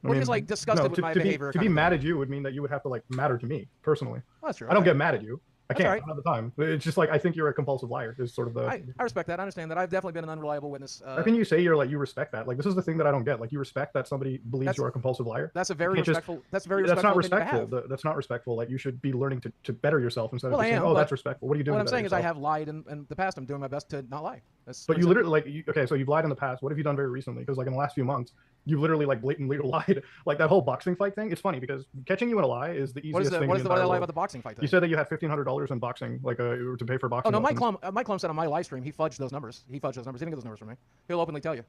We're just like disgusted with my behavior. To be mad at you would mean that you would have to like matter to me personally. Well, that's true. I don't get mad at you. I That's can't. all right. I don't have the time. It's just like I think you're a compulsive liar. Is sort of the. I respect that. I understand that. I've definitely been an unreliable witness. How can you say you respect that? Like this is the thing that I don't get. Like you respect that somebody believes you're a compulsive liar. That's a very You can't respectful. That's a very That's not respectful thing to respectful. have. That's not respectful. Like you should be learning to better yourself instead of Well, just I saying, am, "Oh, but that's respectful." What are you doing? What I'm to saying is I yourself? have lied in the past. I'm doing my best to not lie. That's But pretty you simple. literally okay, so you've lied in the past. What have you done very recently? Because like in the last few months, you literally like blatantly lied. Like that whole boxing fight thing. It's funny because catching you in a lie is the easiest thing. What is in the the lie world. about the boxing fight thing? You said that you had $1,500 in boxing, like to pay for boxing. Oh no, lessons. Mike Klum said on my live stream he fudged those numbers. He didn't get those numbers from me. He'll openly tell you.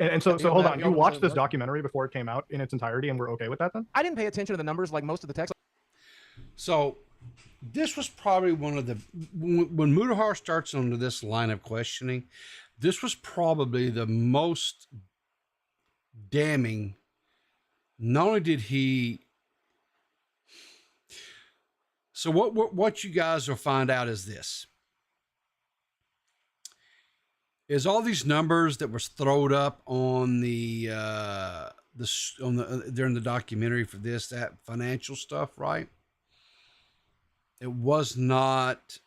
And so hold on. You openly watched said this those. documentary before it came out in its entirety, and we're okay with that then? I didn't pay attention to the numbers like most of the text. So this was probably one of the when Mutahar starts onto this line of questioning, this was probably the most damning. Not only did he, so what you guys will find out is this: is all these numbers that was thrown up on the during the documentary for that financial stuff, right? It was not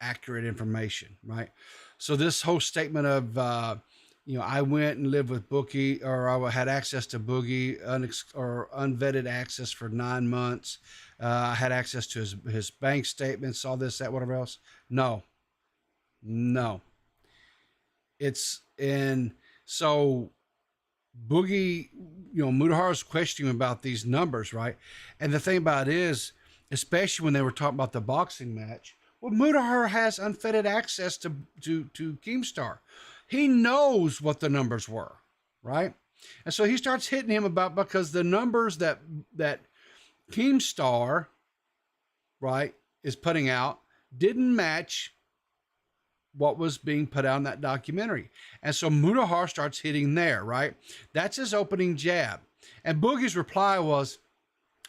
accurate information, right? So this whole statement of, I went and lived with Boogie, or I had access to Boogie, or unvetted access for 9 months. I had access to his bank statements, all this, that, whatever else. No. So Boogie, Mutahar's questioning about these numbers, right? And the thing about it is, especially when they were talking about the boxing match, well, Mutahar has unfettered access to Keemstar. He knows what the numbers were, right? And so he starts hitting him because the numbers that Keemstar, right, is putting out didn't match what was being put out in that documentary. And so Mutahar starts hitting there, right? That's his opening jab. And Boogie's reply was,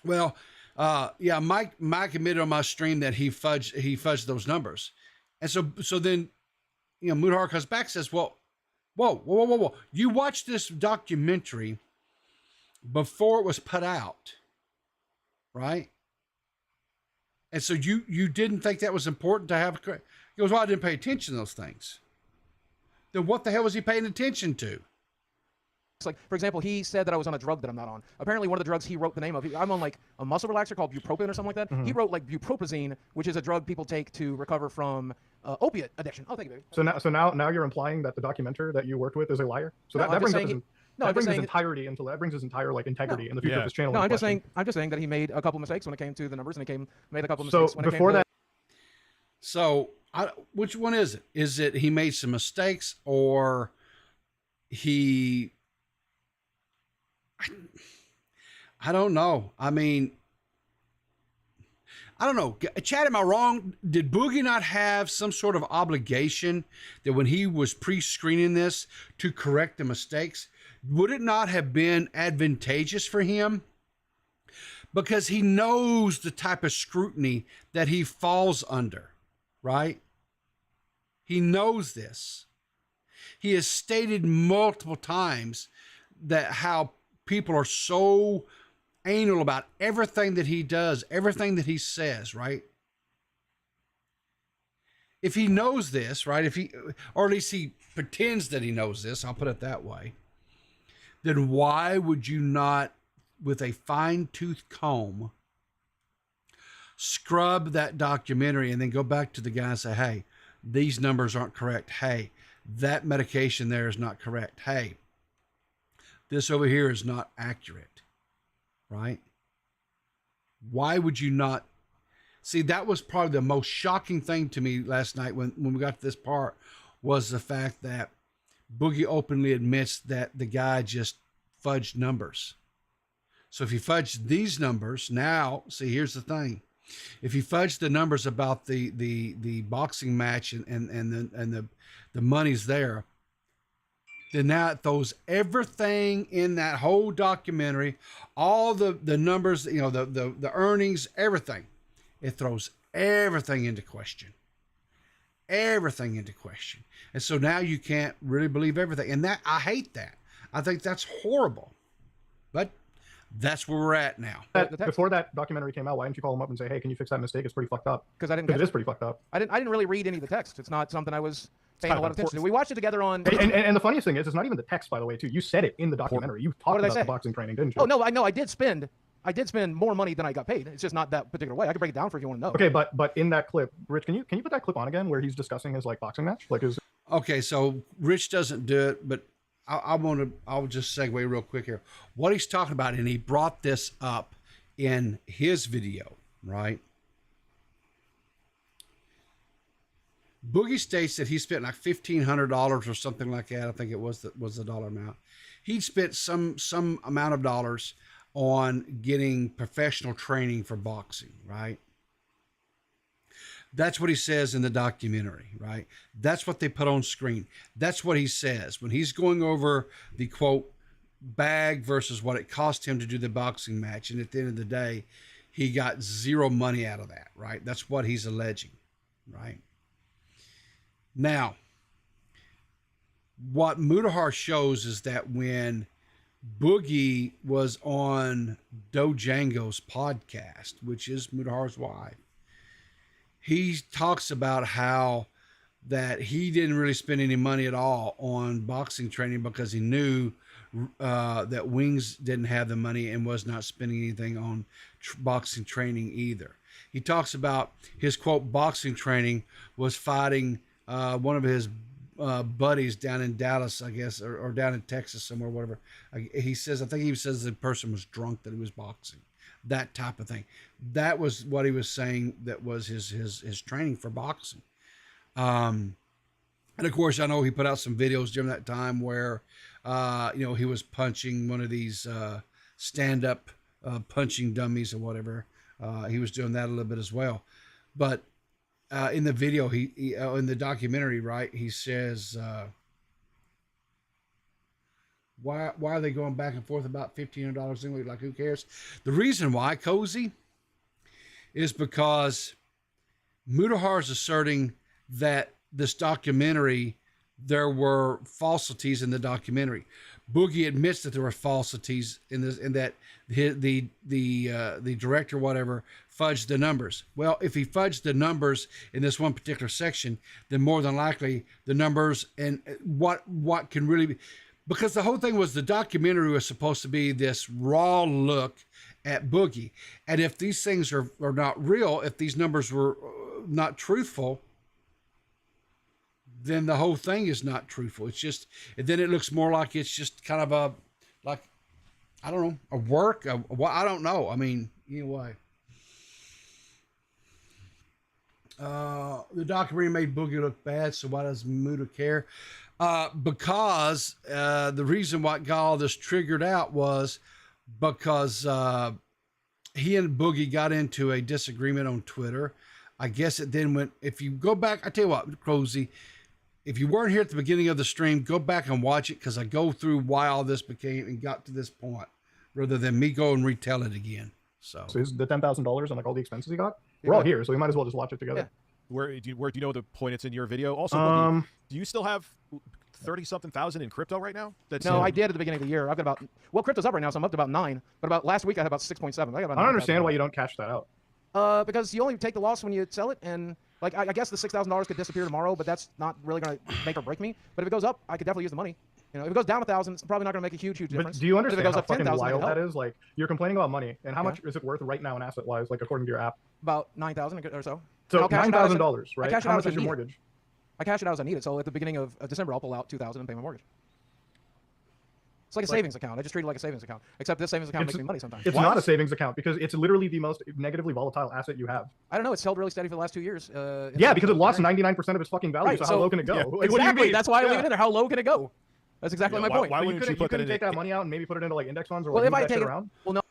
well, Mike admitted on my stream that he fudged those numbers. And so then, Mutahar comes back and says, well, whoa. You watched this documentary before it was put out, right? And so you didn't think that was important to have correct. He goes, well, I didn't pay attention to those things. Then what the hell was he paying attention to? It's like, for example, he said that I was on a drug that I'm not on. Apparently, one of the drugs he wrote the name of, I'm on like a muscle relaxer called bupropion or something like that. Mm-hmm. He wrote like buproprazine, which is a drug people take to recover from opiate addiction. Oh, thank you, baby. So now you're implying that the documenter that you worked with is a liar. So that brings his entirety into that brings his entire integrity in the future of his channel. No, I'm just saying that he made a couple mistakes when it came to the numbers, and made a couple mistakes when it came before that. So which one is it? Is it he made some mistakes, or he? I don't know. I mean, I don't know. Chad, am I wrong? Did Boogie not have some sort of obligation that when he was pre-screening this to correct the mistakes? Would it not have been advantageous for him? Because he knows the type of scrutiny that he falls under, right? He knows this. He has stated multiple times that how people are so anal about everything that he does, everything that he says, right? If he knows this, right, or at least he pretends that he knows this, I'll put it that way, then why would you not, with a fine-tooth comb, scrub that documentary and then go back to the guy and say, hey, these numbers aren't correct. Hey, that medication there is not correct. Hey, this over here is not accurate, right? Why would you not? See, that was probably the most shocking thing to me last night when we got to this part, was the fact that Boogie openly admits that the guy just fudged numbers. So if he fudged these numbers, now, see, here's the thing. If he fudged the numbers about the boxing match and the money's there, then now it throws everything in that whole documentary, all the numbers, the earnings, everything. It throws everything into question. Everything into question. And so now you can't really believe everything. And I hate that. I think that's horrible. But that's where we're at now. Before that documentary came out, why didn't you call him up and say, hey, can you fix that mistake? It's pretty fucked up. Because it is pretty fucked up. I didn't really read any of the text. It's not something I was paying a lot of attention to. We watched it together on... And the funniest thing is, it's not even the text, by the way, too. You said it in the documentary. You talked about the boxing training, didn't you? Oh, no, I did spend more money than I got paid. It's just not that particular way. I can break it down for if you want to know. Okay, but in that clip, Rich, can you put that clip on again where he's discussing his boxing match? Okay, so Rich doesn't do it, but I'll just segue real quick here. What he's talking about, and he brought this up in his video, right? Boogie states that he spent like $1,500 or something like that. I think it was the dollar amount. He spent some amount of dollars on getting professional training for boxing, right? That's what he says in the documentary, right? That's what they put on screen. That's what he says when he's going over the quote bag versus what it cost him to do the boxing match. And at the end of the day, he got zero money out of that, right? That's what he's alleging, right? Now, what Mutahar shows is that when Boogie was on Dojango's podcast, which is Mutahar's wife. He talks about how that he didn't really spend any money at all on boxing training because he knew that Wings didn't have the money and was not spending anything on boxing training either. He talks about his, quote, boxing training was fighting one of his buddies down in Dallas, I guess, or down in Texas somewhere, whatever. He says, I think he says the person was drunk that he was boxing, that type of thing. That was what he was saying. That was his training for boxing. And of course, I know he put out some videos during that time where, he was punching one of these stand-up punching dummies or whatever. He was doing that a little bit as well. But in the video, he in the documentary, right, he says, why are they going back and forth about $1,500 anyway? Like, who cares? The reason why, Cozy, is because Mutahar is asserting that this documentary, there were falsities in the documentary. Boogie admits that there were falsities in this, and that the director, whatever, fudged the numbers. Well, if he fudged the numbers in this one particular section, then more than likely the numbers and what can really be, because the whole thing was the documentary was supposed to be this raw look at Boogie, and if these things are not real, if these numbers were not truthful, then the whole thing is not truthful. It's just, and then it looks more like it's just kind of a, like, I don't know, a work, I don't know. I mean, anyway. The documentary made Boogie look bad, so why does Muta care? Because the reason why got all this triggered out was because he and Boogie got into a disagreement on Twitter. I guess it then went, if you go back, I tell you what, Cozy, if you weren't here at the beginning of the stream, go back and watch it, because I go through why all this became and got to this point, rather than me go and retell it again. So is the $10,000 and like all the expenses he got? We're all here, so we might as well just watch it together. Yeah. Where do you know the point it's in your video? Also, do you still have 30-something thousand in crypto right now? No, I did at the beginning of the year. I've got about, well, crypto's up right now, so I'm up to about 9. But about last week I had about 6.7. I don't understand why you don't cash that out. Because you only take the loss when you sell it, and like I guess the $6,000 could disappear tomorrow, but that's not really going to make or break me. But if it goes up, I could definitely use the money. You know, if it goes down 1,000, it's probably not going to make a huge difference. But do you understand if it goes how up fucking 10,000, wild that is? Like, you're complaining about money, and how much is it worth right now in asset-wise, like according to your app? About $9,000 or so. So $9,000, right? How much is your mortgage? I cash it out as I need it. So at the beginning of December, I'll pull out $2,000 and pay my mortgage. It's like a savings account. I just treat it like a savings account. Except this savings account makes me money sometimes. It's not a savings account because it's literally the most negatively volatile asset you have. I don't know. It's held really steady for the last 2 years. Yeah, because it lost 99% of its fucking value. Right, so how low can it go? Yeah, Like, exactly. what do you mean? That's why I leave it in there. How low can it go? That's exactly my point. Why wouldn't you put that in? Take that money out and maybe put it into like index funds or well, like if I move that take shit it around? Well,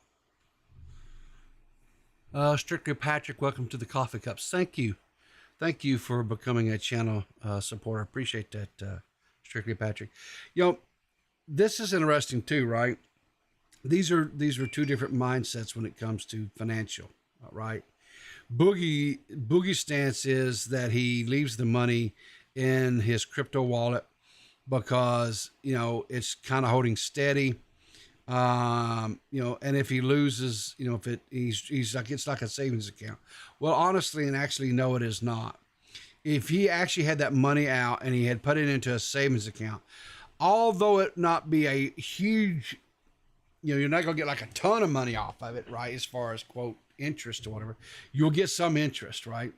no. Strictly Patrick, welcome to the Coffee Cups. Thank you for becoming a channel supporter. Appreciate that, Strictly Patrick. You know, this is interesting too, right? These are two different mindsets when it comes to financial, right? Boogie's stance is that he leaves the money in his crypto wallet because, you know, it's kind of holding steady. You know, and if he loses, you know, if he's like, it's like a savings account. Well, honestly, and actually, no, it is not. If he actually had that money out and he had put it into a savings account, although it not be a huge, you know, you're not going to get like a ton of money off of it, right? As far as quote interest or whatever, you'll get some interest, right?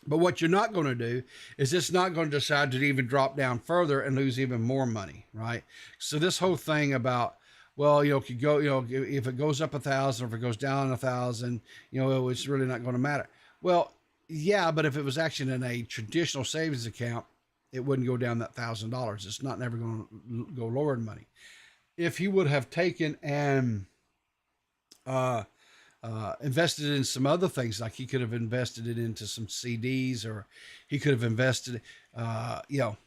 But what you're not going to do is it's not going to decide to even drop down further and lose even more money, right? So this whole thing about, well, you know, could go, you know, if it goes up 1,000 or if it goes down 1,000, you know, it's really not going to matter. Well, yeah, but if it was actually in a traditional savings account, it wouldn't go down that $1,000. It's not never going to go lower in money. If he would have taken and invested in some other things, like he could have invested it into some CDs, or he could have invested, you know,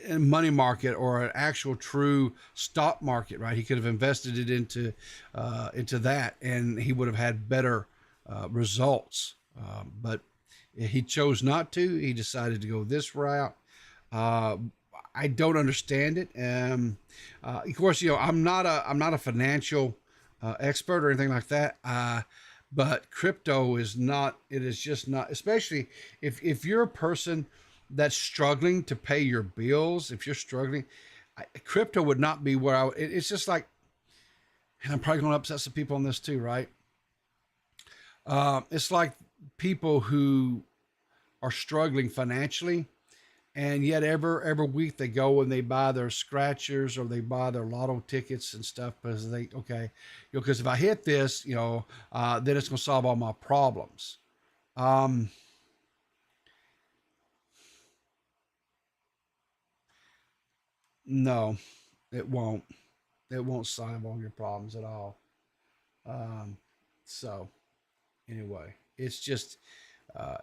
in money market or an actual true stock market, right? He could have invested it into that, and he would have had better results. But he chose not to. He decided to go this route. I don't understand it. Of course, I'm not a financial expert or anything like that. But crypto is not. It is just not. Especially if you're a person that's struggling to pay your bills. If you're struggling, crypto would not be where I. It's just like, and I'm probably going to upset some people on this too, right? It's like people who are struggling financially, and yet every week they go and they buy their scratchers or they buy their lotto tickets and stuff because because if I hit this, then it's going to solve all my problems. No, it won't. It won't solve all your problems at all. So anyway, it's just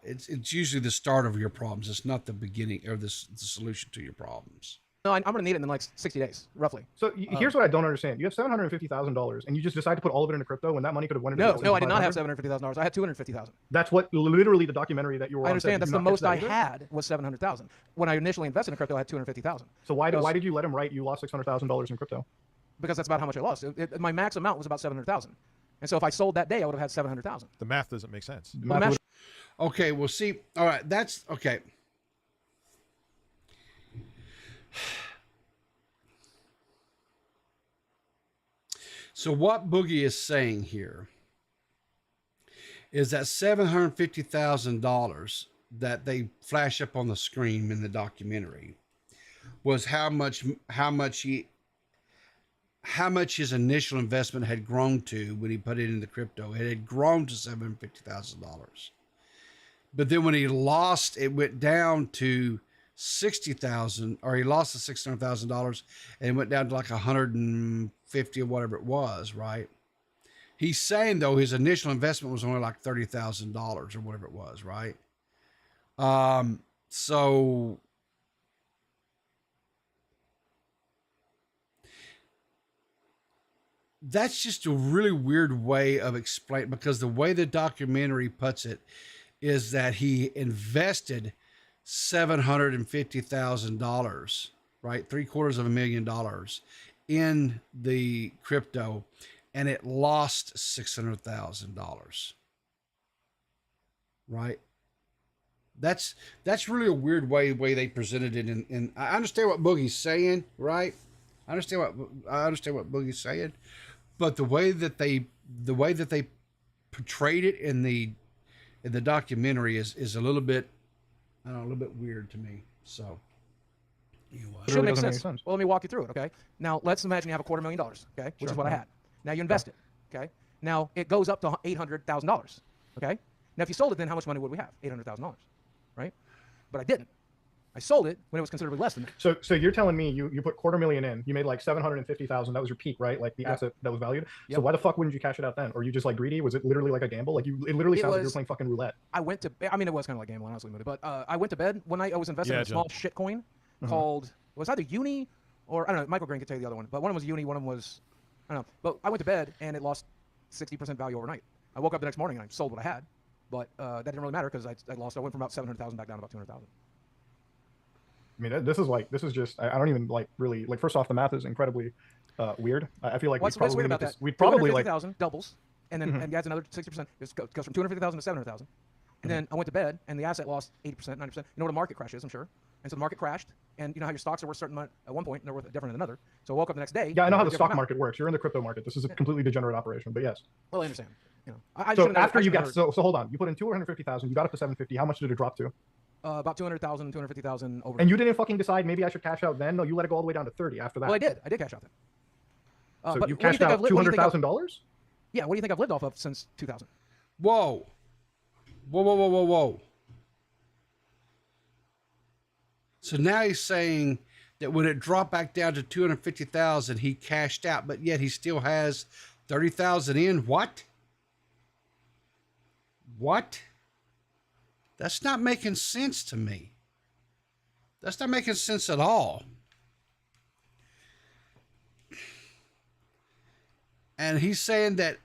it's usually the start of your problems. It's not the beginning or the solution to your problems. No, I'm going to need it in like 60 days, roughly. So here's what I don't understand. You have $750,000 and you just decide to put all of it into crypto when that money could have went into No, I did not have $750,000. I had $250,000. That's what literally the documentary that you were on. I understand. Said. That's the most I had was $700,000. When I initially invested in crypto, I had $250,000. So why did you let him write you lost $600,000 in crypto? Because that's about how much I lost. My max amount was about $700,000. And so if I sold that day, I would have had $700,000. The math doesn't make sense. Okay, well, see, all right, that's okay. So what Boogie is saying here is that $750,000 that they flash up on the screen in the documentary was how much his initial investment had grown to when he put it into crypto. It had grown to $750,000. But then when he lost, it went down to $60,000, or he lost the $600,000 and it went down to like 150 or whatever it was, right? He's saying though his initial investment was only like $30,000 or whatever it was, right? So that's just a really weird way of explaining, because the way the documentary puts it is that he invested $750,000, right? $750,000 in the crypto, and it lost $600,000, right? That's really a weird way they presented it. And I understand what Boogie's saying, right? I understand what Boogie's saying, but the way that they portrayed it in the documentary is a little bit, I don't know, a little bit weird to me. So anyway, it really doesn't make sense. Well, let me walk you through it. Okay. Now let's imagine you have $250,000. Okay, which is what I had. Now you invest it. Okay. Now it goes up to $800,000. Okay. Now if you sold it, then how much money would we have? $800,000, right? But I didn't. I sold it when it was considerably less than that. So you're telling me you put $250,000 in, you made like $750,000. That was your peak, right? Like the asset that was valued. Yep. So why the fuck wouldn't you cash it out then? Or you just like greedy? Was it literally like a gamble? Like it literally sounds like you were playing fucking roulette. I mean, it was kind of like gambling, honestly, but I went to bed one night. I was investing in a small shit coin called, it was either Uni or, I don't know, Michael Green could tell you the other one, but one of them was Uni, one of them was, I don't know. But I went to bed and it lost 60% value overnight. I woke up the next morning and I sold what I had, but that didn't really matter because I lost. I went from about 700,000 back down to about 200,000. I mean, this is just, I don't even like really, like, first off, the math is incredibly weird. I feel like what's weird about that? We'd probably like 250,000 doubles, and then and adds another 60%. It goes from 250,000 to 700,000. And then I went to bed, and the asset lost 80%, 90%. You know what a market crash is, I'm sure. And so the market crashed, and you know how your stocks are worth a certain amount at one point, and they're worth different than another. So I woke up the next day. Yeah, I know how the stock market works. You're in the crypto market. This is a completely degenerate operation, but yes. Well, I understand. You know, so after you got, so hold on, you put in 250,000, you got up to 750. How much did it drop to? About 200,000, 250,000 over. And you didn't fucking decide maybe I should cash out then? No, you let it go all the way down to 30 after that. Well, I did cash out then. So but you cashed out $200,000? Yeah, what do you think I've lived off of since 2000? Whoa. So now he's saying that when it dropped back down to 250,000, he cashed out, but yet he still has 30,000 in. What? That's not making sense to me. That's not making sense at all. And he's saying that,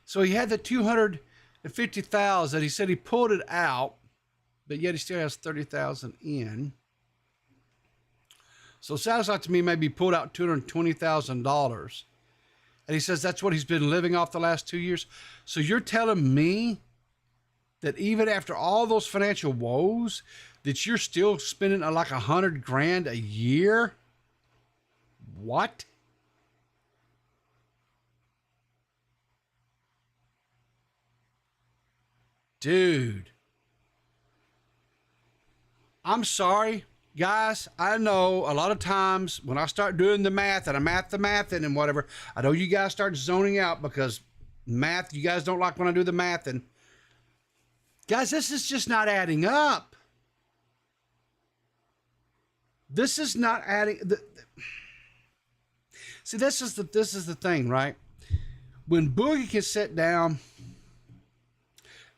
so he had the 250,000. He said he pulled it out, but yet he still has 30,000 in. So it sounds like to me maybe he pulled out $220,000. And he says that's what he's been living off the last 2 years. So you're telling me that even after all those financial woes, that you're still spending like $100,000 a year? What? Dude. I'm sorry, guys. I know a lot of times when I start doing the math and I math the math and whatever, I know you guys start zoning out because math, you guys don't like when I do the math. And guys, this is just not adding up. This is not adding. See, this is the thing, right? When Boogie can sit down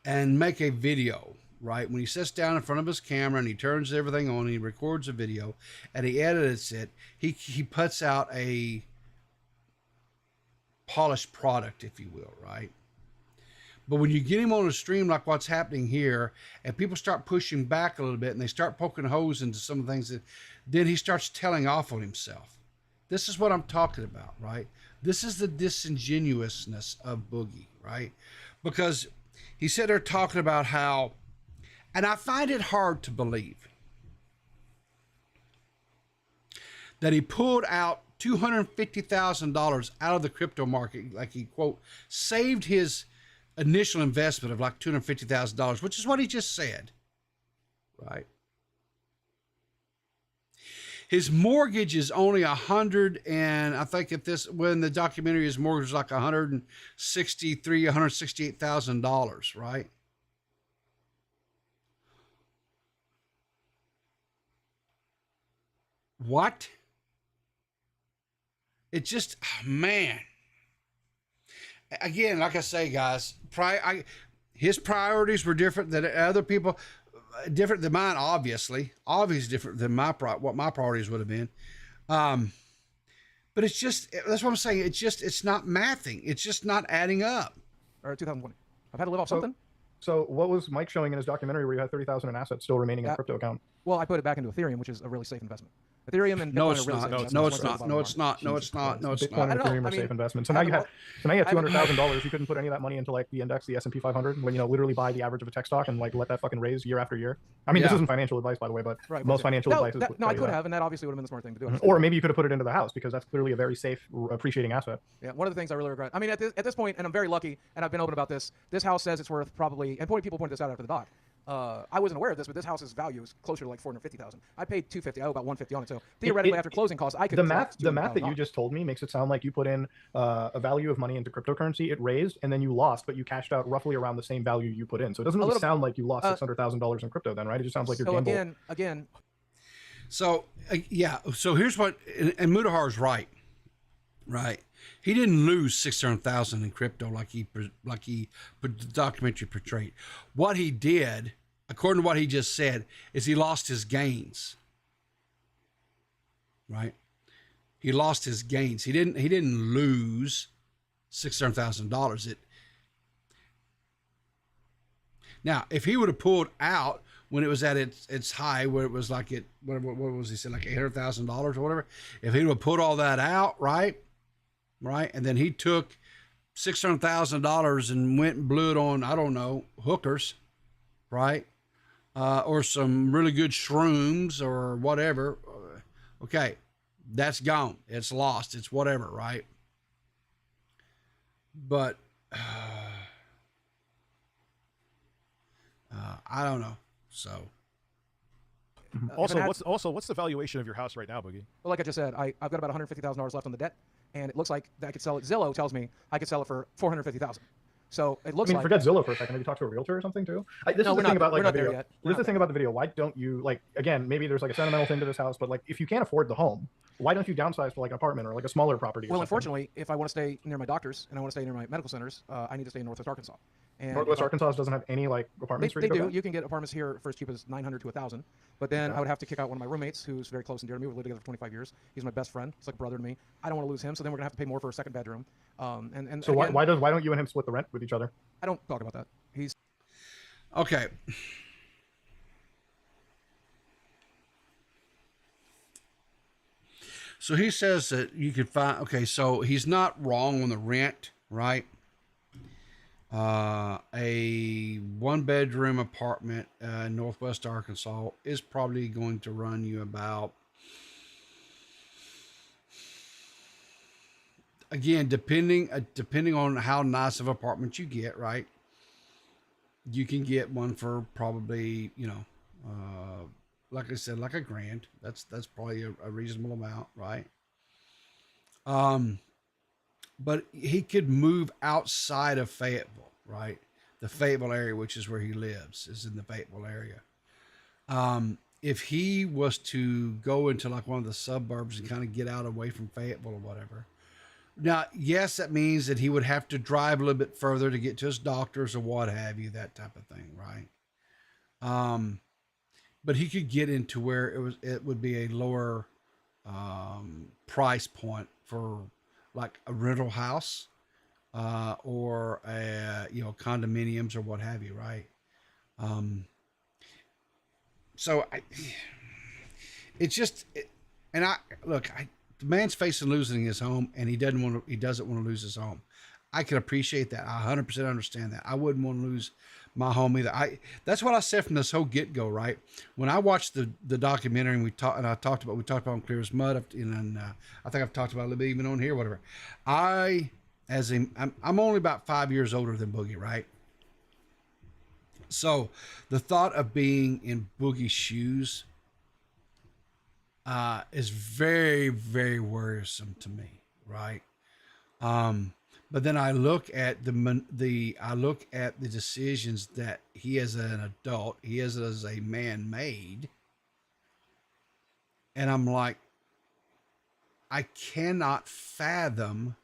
and make a video, right? When he sits down in front of his camera and he turns everything on, and he records a video and he edits it, he puts out a polished product, if you will, right? But when you get him on a stream like what's happening here, and people start pushing back a little bit and they start poking holes into some of the things, that then he starts telling off on himself. This is what I'm talking about, right? This is the disingenuousness of Boogie, right? Because he sat there talking about how, and I find it hard to believe that he pulled out $250,000 out of the crypto market, like he, quote, saved his initial investment of like $250,000, which is what he just said, right? His mortgage is only $100, and I think when the documentary, his mortgage was like $168,000, right? What? It just, oh, man. Again, like I say, guys, his priorities were different than other people, different than mine, obviously different than what my priorities would have been. But it's just, that's what I'm saying. It's not mathing. It's just not adding up. Or 2020. I've had to live off something. So what was Mike showing in his documentary where you had 30,000 in assets still remaining in a crypto account? Well, I put it back into Ethereum, which is a really safe investment. Ethereum and Bitcoin no, it's are really not. safe No, investments. it's not. No, it's not. No, it's not. Bitcoin and Ethereum are safe investments. So now you have $200,000. You couldn't put any of that money into like the index, the S&P 500, when literally buy the average of a tech stock and like let that fucking raise year after year. I mean, this isn't financial advice, by the way, but most financial advice is. No, I could have, and that obviously would have been the smart thing to do. Or maybe you could have put it into the house because that's clearly a very safe, appreciating asset. Yeah, one of the things I really regret. I mean, at this point, and I'm very lucky, and I've been open about this. This house says it's worth probably, and people pointed this out after the doc. I wasn't aware of this, but this house's value is closer to like $450,000. I paid $250. I owe about $150 on it. So theoretically, after closing costs, I could. The math that you just told me makes it sound like you put in a value of money into cryptocurrency, it raised, and then you lost, but you cashed out roughly around the same value you put in. So it doesn't really sound like you lost $600,000 in crypto, then, right? It just sounds like you're gambling. Again. So yeah. So here's what, and Mutahar's right. Right. He didn't lose 600,000 in crypto like the documentary portrayed. What he did, according to what he just said, is he lost his gains. Right? He lost his gains. He didn't lose $600,000. Now, if he would have pulled out when it was at its high, where it was like what was he saying, like $800,000 or whatever, if he would have put all that out, right, and then he took $600,000 and went and blew it on, I don't know, hookers, right, or some really good shrooms or whatever, okay, that's gone, it's lost, it's whatever, right? But I don't know. So what's the valuation of your house right now, Boogie? Well, like I just said, I've got about $150,000 left on the debt, and it looks like I could sell it. Zillow tells me I could sell it for $450,000. So it looks like. Forget Zillow for a second. Have you talked to a realtor or something too? This is the thing about like the video. This is the thing about the video. Why don't you, like, again, maybe there's like a sentimental thing to this house, but like if you can't afford the home, why don't you downsize to like an apartment or like a smaller property? Well, unfortunately, if I want to stay near my doctors and I want to stay near my medical centers, I need to stay in Northwest Arkansas. And Northwest Arkansas doesn't have any like apartments. They do. You can get apartments here for as cheap as $900 to $1,000. But then I would have to kick out one of my roommates, who's very close and dear to me. We've lived together for 25 years. He's my best friend. He's like a brother to me. I don't want to lose him. So then we're gonna have to pay more for a second bedroom. So again, why don't you and him split the rent with each other? I don't talk about that. He's okay. So he says that you could find, okay, so he's not wrong on the rent, right? A 1-bedroom apartment in Northwest Arkansas is probably going to run you about, again, depending on how nice of apartment you get, right? You can get one for probably, like I said, like $1,000. That's probably a reasonable amount, right? But he could move outside of Fayetteville, right? The Fayetteville area, which is where he lives, is in the Fayetteville area. If he was to go into like one of the suburbs and kind of get out away from Fayetteville or whatever. Now, yes, that means that he would have to drive a little bit further to get to his doctors or what have you, that type of thing, right? But he could get into where it would be a lower price point for like a rental house or condominiums or what have you, right? The man's facing losing his home, and he doesn't want to lose his home. I can appreciate that. I 100% understand that. I wouldn't want to lose my home either. That's what I said from this whole get-go, right? When I watched the documentary, and we talked about on Clear as Mud, and I think I've talked about it a little bit even on here, whatever. I'm only about 5 years older than Boogie, right? So the thought of being in Boogie's shoes is very, very worrisome to me, right? But then I look at the decisions that he as an adult, he as a man made, and I'm like, I cannot fathom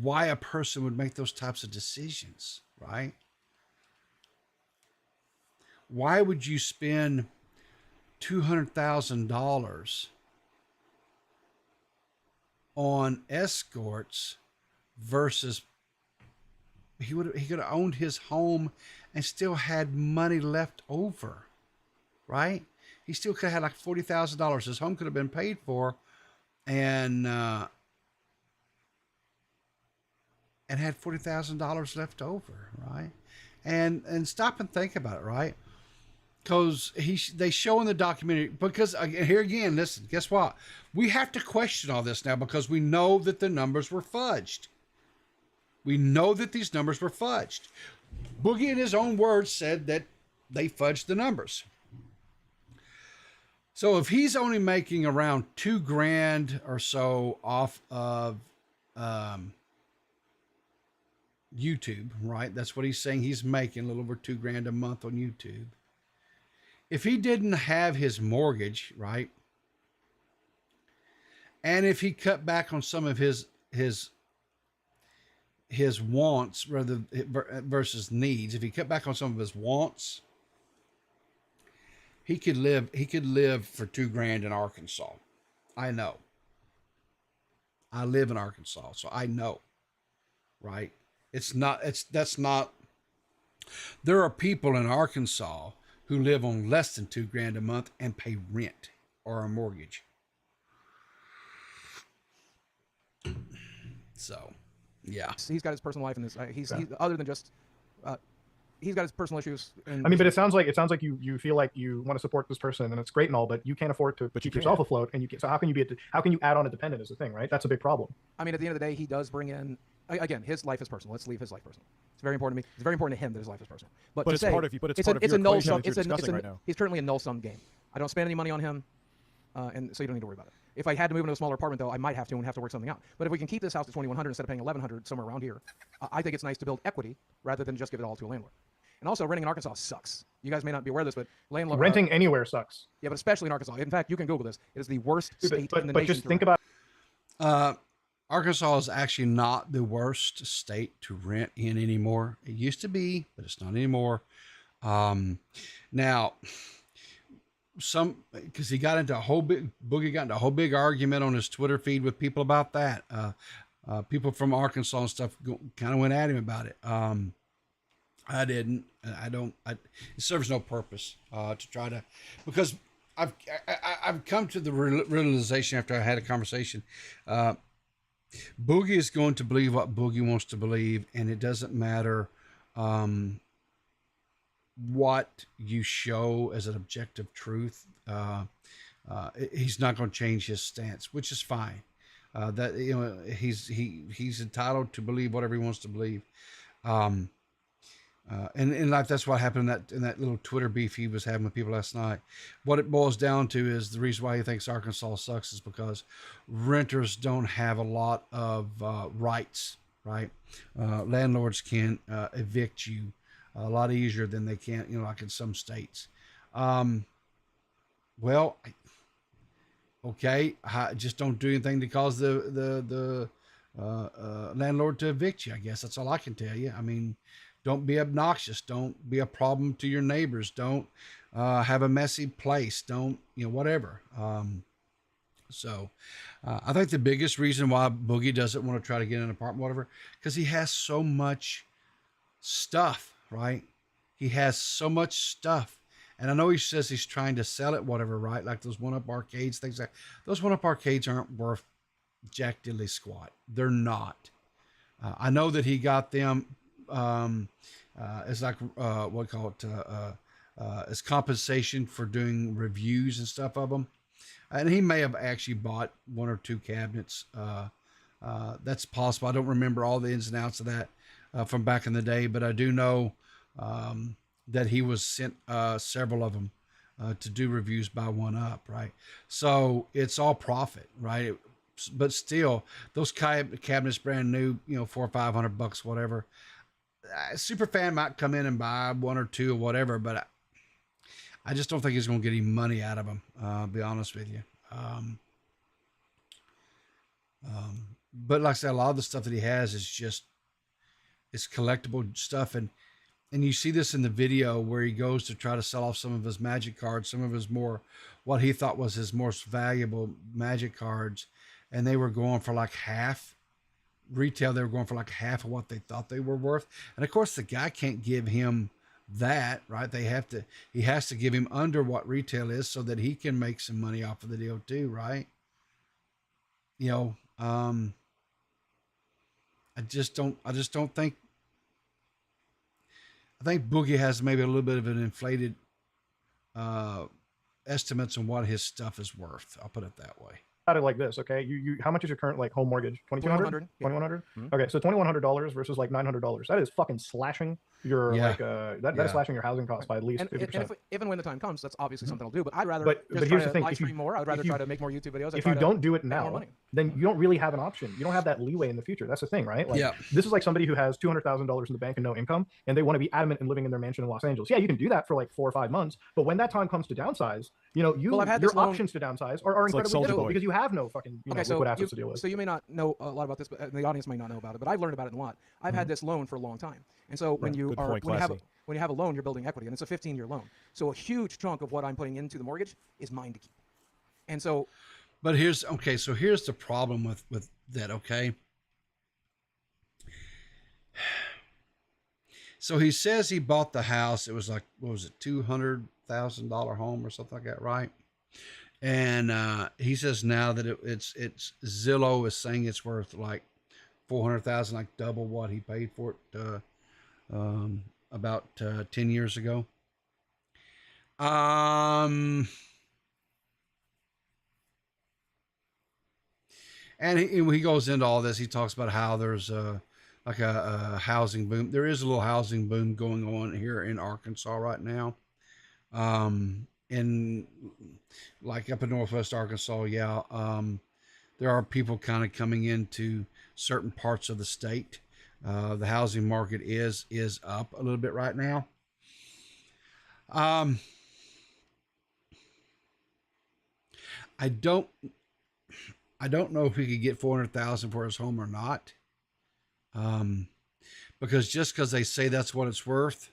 why a person would make those types of decisions, right? Why would you spend $200,000 on escorts versus he could have owned his home and still had money left over, right? He still could have had like $40,000. His home could have been paid for, and had $40,000 left over, right? And stop and think about it, right? Because they show in the documentary, because here again, listen, guess what? We have to question all this now because we know that the numbers were fudged. We know that these numbers were fudged. Boogie, in his own words, said that they fudged the numbers. So if he's only making around $2,000 or so off of YouTube, right? That's what he's saying he's making, a little over $2,000 a month on YouTube. If he didn't have his mortgage, right? And if he cut back on some of his wants versus needs, if he cut back on some of his wants, he could live for $2,000 in Arkansas. I know. I live in Arkansas, so I know. Right? That's not there are people in Arkansas who live on less than $2,000 a month and pay rent or a mortgage. So, yeah. He's got his personal life in this. He's other than just, he's got his personal issues. I mean, but it sounds like you feel like you want to support this person, and it's great and all, but you can't afford to keep yourself afloat, and you can't. So how can you add on a dependent is the thing, right? That's a big problem. I mean, at the end of the day, he does bring in. Again, his life is personal. Let's leave his life personal. It's very important to me. It's very important to him that his life is personal. But it's part of you. But it's part of your null sum. right now. He's currently a null sum game. I don't spend any money on him, and so you don't need to worry about it. If I had to move into a smaller apartment, though, I might have to work something out. But if we can keep this house to $2,100 instead of paying $1,100 somewhere around here, I think it's nice to build equity rather than just give it all to a landlord. And also, renting in Arkansas sucks. You guys may not be aware of this, but renting anywhere sucks. Yeah, but especially in Arkansas. In fact, you can Google this. It is the worst state in the nation. But just think about. Arkansas is actually not the worst state to rent in anymore. It used to be, but it's not anymore. Now, because Boogie got into a whole big argument on his Twitter feed with people about that. People from Arkansas and stuff kind of went at him about it. I didn't. It serves no purpose to try to, because I've come to the realization after I had a conversation. Boogie is going to believe what Boogie wants to believe, and it doesn't matter what you show as an objective truth. He's not going to change his stance, which is fine. That he's entitled to believe whatever he wants to believe. And in life, that's what happened in that little Twitter beef he was having with people last night. What it boils down to is the reason why he thinks Arkansas sucks is because renters don't have a lot of rights, right? Landlords can evict you a lot easier than they can, like in some states. Well, okay, just don't do anything to cause the landlord to evict you. I guess that's all I can tell you. I mean, don't be obnoxious. Don't be a problem to your neighbors. Don't have a messy place. Don't, whatever. So I think the biggest reason why Boogie doesn't want to try to get an apartment, whatever, because he has so much stuff, right? He has so much stuff. And I know he says he's trying to sell it, whatever, right? Like those one-up arcades, things like those one-up arcades aren't worth jack diddly squat. They're not. I know that he got them as like what call it as compensation for doing reviews and stuff of them, and he may have actually bought one or two cabinets. That's possible. I don't remember all the ins and outs of that from back in the day, but I do know that he was sent several of them to do reviews by one up, right? So it's all profit, right? But still, those cabinets brand new, $400 or $500, whatever. A super fan might come in and buy one or two or whatever, but I just don't think he's going to get any money out of them. I'll be honest with you. But like I said, a lot of the stuff that he has is it's collectible stuff. And you see this in the video where he goes to try to sell off some of his magic cards, some of his what he thought was his most valuable magic cards. And they were going for like half retail. They were going for like half of what they thought they were worth. And of course the guy can't give him that, right? He has to give him under what retail is so that he can make some money off of the deal too, right? I just don't think, I think Boogie has maybe a little bit of an inflated estimates on what his stuff is worth. I'll put it that way. At it like this, okay? You how much is your current like home mortgage? $2,200? $2,100? Okay, so $2,100 versus like $900. That is fucking slashing your that is slashing your housing costs by at least 50%. And if and when the time comes, that's obviously something I'll do. But I'd rather but here's the thing, live stream more. I'd rather try to make more YouTube videos. If you don't do it now, then you don't really have an option. You don't have that leeway in the future. That's the thing, right? Like, this is like somebody who has $200,000 in the bank and no income, and they want to be adamant in living in their mansion in Los Angeles. Yeah, you can do that for like 4 or 5 months, but when that time comes to downsize, your options to downsize are incredibly difficult because you have no fucking liquid assets to deal with. So you may not know a lot about this, but the audience may not know about it. But I've learned about it a lot. I've had this loan for a long time, and so when you have a loan, you're building equity, and it's a 15-year loan. So a huge chunk of what I'm putting into the mortgage is mine to keep. And so, but here's the problem with that. Okay. So he says he bought the house. It was like, what was it, $200,000 home or something like that, right? And he says now that it's Zillow is saying it's worth like $400,000, like double what he paid for it about 10 years ago. And he goes into all this. He talks about how there's like a housing boom. There is a little housing boom going on here in Arkansas right now. In like up in Northwest Arkansas, there are people kind of coming into certain parts of the state. The housing market is up a little bit right now. I don't know if he could get $400,000 for his home or not. Because just because they say that's what it's worth,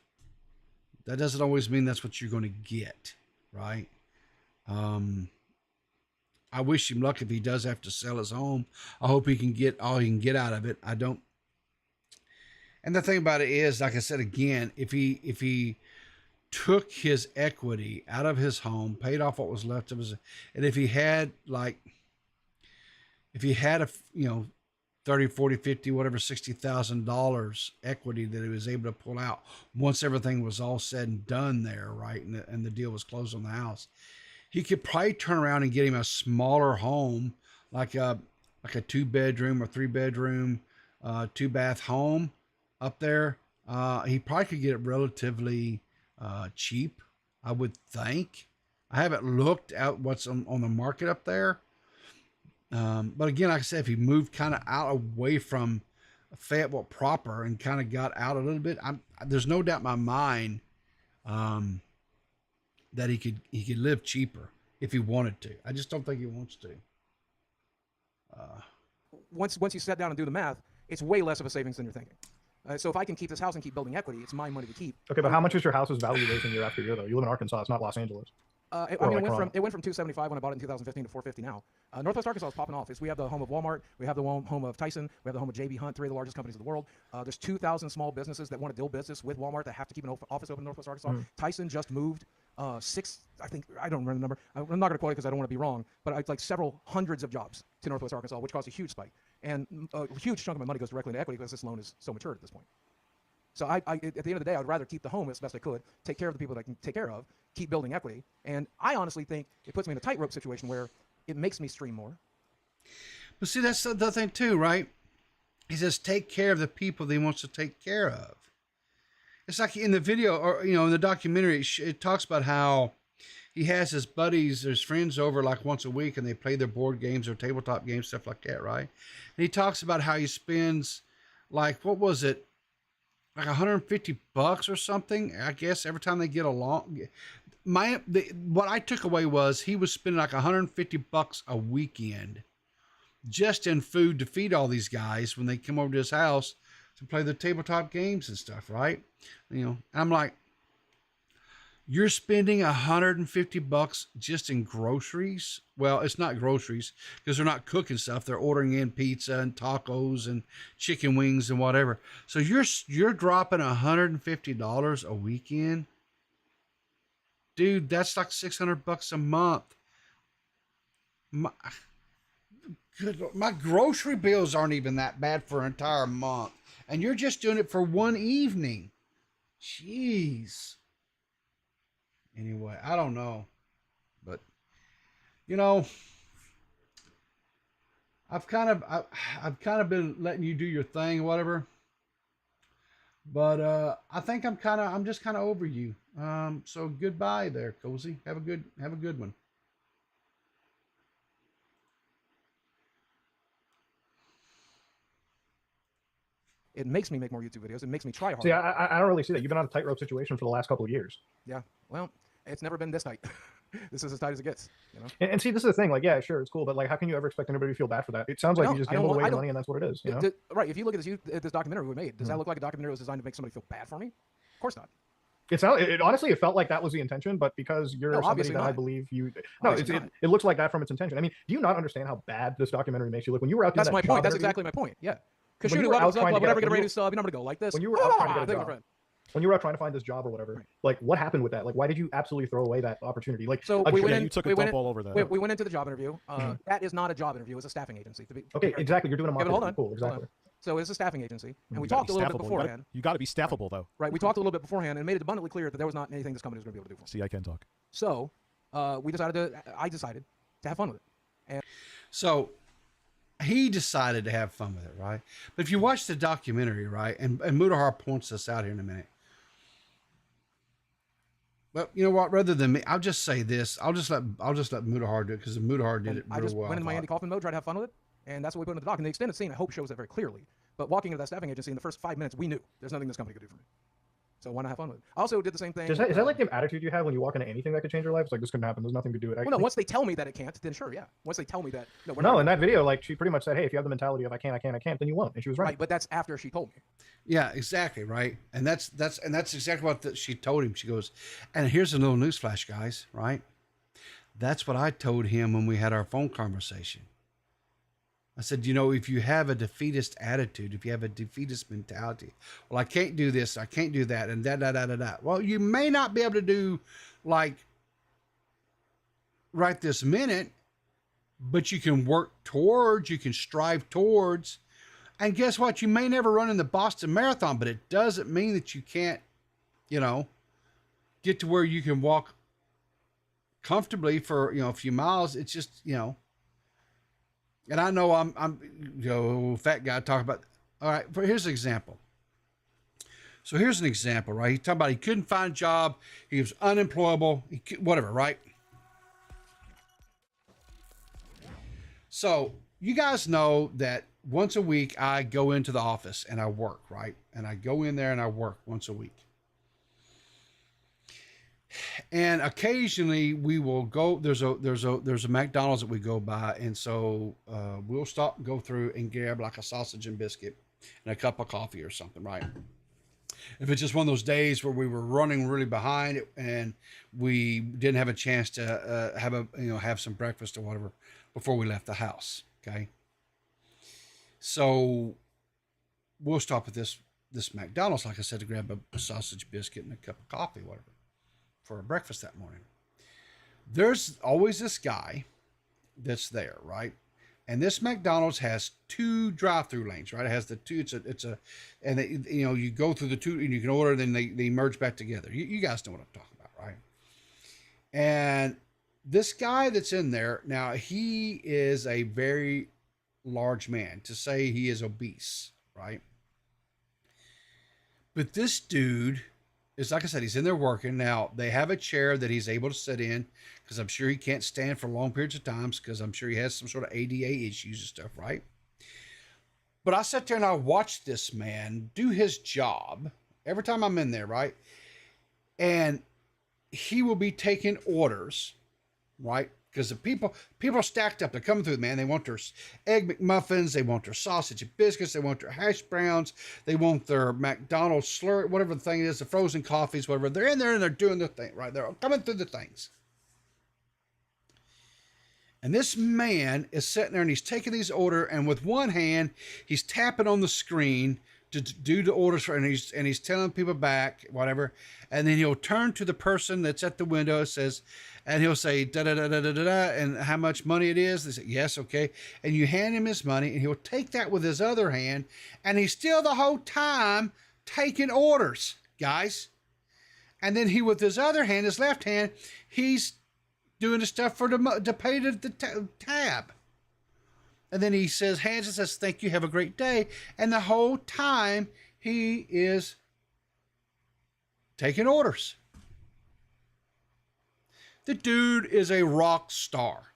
that doesn't always mean that's what you're going to get, right? I wish him luck if he does have to sell his home. I hope he can get all he can get out of it. I don't. And the thing about it is, like I said again, if he took his equity out of his home, paid off what was left of his, and if he had a, 30, 40, 50, whatever, $60,000 equity that he was able to pull out once everything was all said and done there, right? And the deal was closed on the house. He could probably turn around and get him a smaller home, like a 2-bedroom or 3-bedroom, 2-bath home up there. He probably could get it relatively cheap, I would think. I haven't looked at what's on the market up there. But again, like I said, if he moved kind of out away from Fayetteville proper and kind of got out a little bit, there's no doubt in my mind that he could live cheaper if he wanted to. I just don't think he wants to. Once you sit down and do the math, it's way less of a savings than you're thinking. So if I can keep this house and keep building equity, it's my money to keep. Okay, but how much is your house's value raising year after year, though? You live in Arkansas. It's not Los Angeles. It went from 275 when I bought it in 2015 to 450 now. Northwest Arkansas is popping off. We have the home of Walmart, we have the home of Tyson, we have the home of JB Hunt, 3 of the largest companies in the world. There's 2,000 small businesses that want to deal business with Walmart that have to keep an office open in Northwest Arkansas. Tyson just moved 6, I think, I don't remember the number. I'm not going to quote it because I don't want to be wrong, but it's like several hundreds of jobs to Northwest Arkansas, which caused a huge spike. And a huge chunk of my money goes directly into equity because this loan is so matured at this point. So at the end of the day, I would rather keep the home as best I could, take care of the people that I can take care of, keep building equity. And I honestly think it puts me in a tightrope situation where it makes me stream more. But see, that's the thing too, right? He says, take care of the people that he wants to take care of. It's like in the video, or, in the documentary, it talks about how he has his buddies, his friends over like once a week, and they play their board games or tabletop games, stuff like that, right? And he talks about how he spends, like, what was it? Like $150 or something, I guess, every time they get along. What I took away was he was spending like $150 a weekend just in food to feed all these guys when they come over to his house to play the tabletop games and stuff, right? I'm like, you're spending $150 just in groceries. Well, it's not groceries because they're not cooking stuff. They're ordering in pizza and tacos and chicken wings and whatever. So you're dropping $150 a weekend. Dude, that's like $600 a month. My grocery bills aren't even that bad for an entire month. And you're just doing it for one evening. Jeez. Anyway, I don't know, but I've kind of been letting you do your thing, or whatever. But I think I'm just kind of over you. So goodbye there, Cozy. Have a good one. It makes me make more YouTube videos. It makes me try harder. See, I don't really see that. You've been on a tightrope situation for the last couple of years. Yeah. Well, it's never been this tight. This is as tight as it gets. And see, this is the thing. Like, yeah, sure, it's cool, but like, how can you ever expect anybody to feel bad for that? It sounds like you just gambled away your money, and that's what it is. Right. If you look at this documentary we made, does that look like a documentary that was designed to make somebody feel bad for me? Of course not. Honestly, it felt like that was the intention, but because you're somebody that I believe you, it looks like that from its intention. I mean, do you not understand how bad this documentary makes you look? When you were out there, that's my point. That's exactly my point. Yeah. Because shoot, what's up? Whatever, get ready to sub. I'm gonna go like this. When you were out trying to get a job, when you were out trying to find this job or whatever, right. Like what happened with that? Like, why did you absolutely throw away that opportunity? Like, so you took a dump all over that. We went into the job interview. That is not a job interview. It's a staffing agency. Okay, exactly. You're doing a marketing. Hold on. Cool, exactly. So it's a staffing agency, and we talked a little bit beforehand. You got to be staffable, though. Right. We talked a little bit beforehand and made it abundantly clear that there was not anything this company was going to be able to do for us. See, I can talk. So I decided to have fun with it. And so he decided to have fun with it, right? But if you watch the documentary, right, and Mutahar points this out here in a minute. Well, you know what? Rather than me, I'll just say this. I'll just let Mutahar do it because Mutahar did it real well. I just went into my Andy Kaufman mode, tried to have fun with it, and that's what we put into the doc. And the extended scene, I hope, shows that very clearly. But walking into that staffing agency in the first 5 minutes, we knew there's nothing this company could do for me. So why not have fun with it? I also did the same thing. Is that like the attitude you have when you walk into anything that could change your life? It's like, this couldn't happen. There's nothing to do with it. Well, no, once they tell me that it can't, then sure, yeah. Once they tell me that. No, in that video, like, she pretty much said, hey, if you have the mentality of I can't, then you won't. And she was right. Right, but that's after she told me. Yeah, exactly, right? And that's exactly what she told him. She goes, and here's a little newsflash, guys, right? That's what I told him when we had our phone conversation. I said, you know, if you have a defeatist attitude, if you have a defeatist mentality, well, I can't do this, I can't do that, and da. Well, you may not be able to do like right this minute, but you can work towards, you can strive towards. And guess what? You may never run in the Boston Marathon, but it doesn't mean that you can't, you know, get to where you can walk comfortably for, you know, a few miles. It's just, you know, and I know I'm you know, fat guy talking about, all right, here's an example. So here's an example, right? He's talking about he couldn't find a job. He was unemployable, whatever, right? So you guys know that once a week I go into the office and I work, right? And I go in there and I work once a week. And occasionally we will go, there's a McDonald's that we go by. And so we'll stop and go through and grab like a sausage and biscuit and a cup of coffee or something, right? If it's just one of those days where we were running really behind and we didn't have a chance to have some breakfast or whatever before we left the house. Okay. So we'll stop at this McDonald's, like I said, to grab a sausage biscuit and a cup of coffee, whatever, for our breakfast that morning. There's always this guy that's there, right? And this McDonald's has 2 drive-through lanes, right? It has the 2, and you know, you go through the 2 and you can order, then they merge back together. You guys know what I'm talking about, right? And this guy that's in there, now he is a very large man, to say he is obese, right? But this dude is, like I said, he's in there working. Now they have a chair that he's able to sit in, because I'm sure he can't stand for long periods of times, because I'm sure he has some sort of ADA issues and stuff, right? But I sat there and I watched this man do his job every time I'm in there, right? And he will be taking orders, right? Because the people are stacked up. They're coming through, man. They want their egg McMuffins. They want their sausage and biscuits. They want their hash browns. They want their McDonald's slurry, whatever the thing is, the frozen coffees, whatever. They're in there and they're doing their thing, right? They're coming through the things. And this man is sitting there and he's taking these orders, and with one hand, he's tapping on the screen to do the orders for, and he's telling people back, whatever. And then he'll turn to the person that's at the window, and he'll say, da da da da da da, and how much money it is. They say, yes, okay. And you hand him his money, and he'll take that with his other hand, and he's still the whole time taking orders, guys. And then he, with his other hand, his left hand, he's doing the stuff for to pay the tab. And then he hands and says, thank you, have a great day. And the whole time he is taking orders. The dude is a rock star.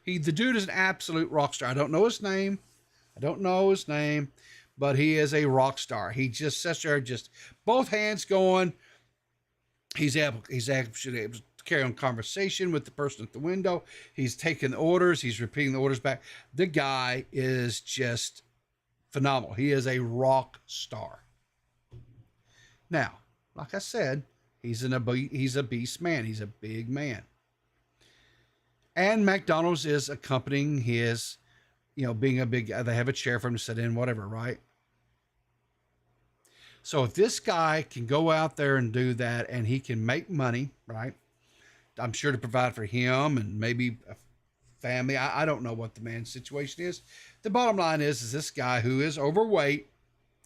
The dude is an absolute rock star. I don't know his name, but he is a rock star. He just sits there, just both hands going. He's actually able to carry on conversation with the person at the window. He's taking the orders. He's repeating the orders back. The guy is just phenomenal. He is a rock star. Now, like I said, he's a beast man. He's a big man. And McDonald's is accompanying his, being a big guy. They have a chair for him to sit in, whatever, right? So if this guy can go out there and do that, and he can make money, right? I'm sure to provide for him and maybe a family. I don't know what the man's situation is. The bottom line is this guy who is overweight,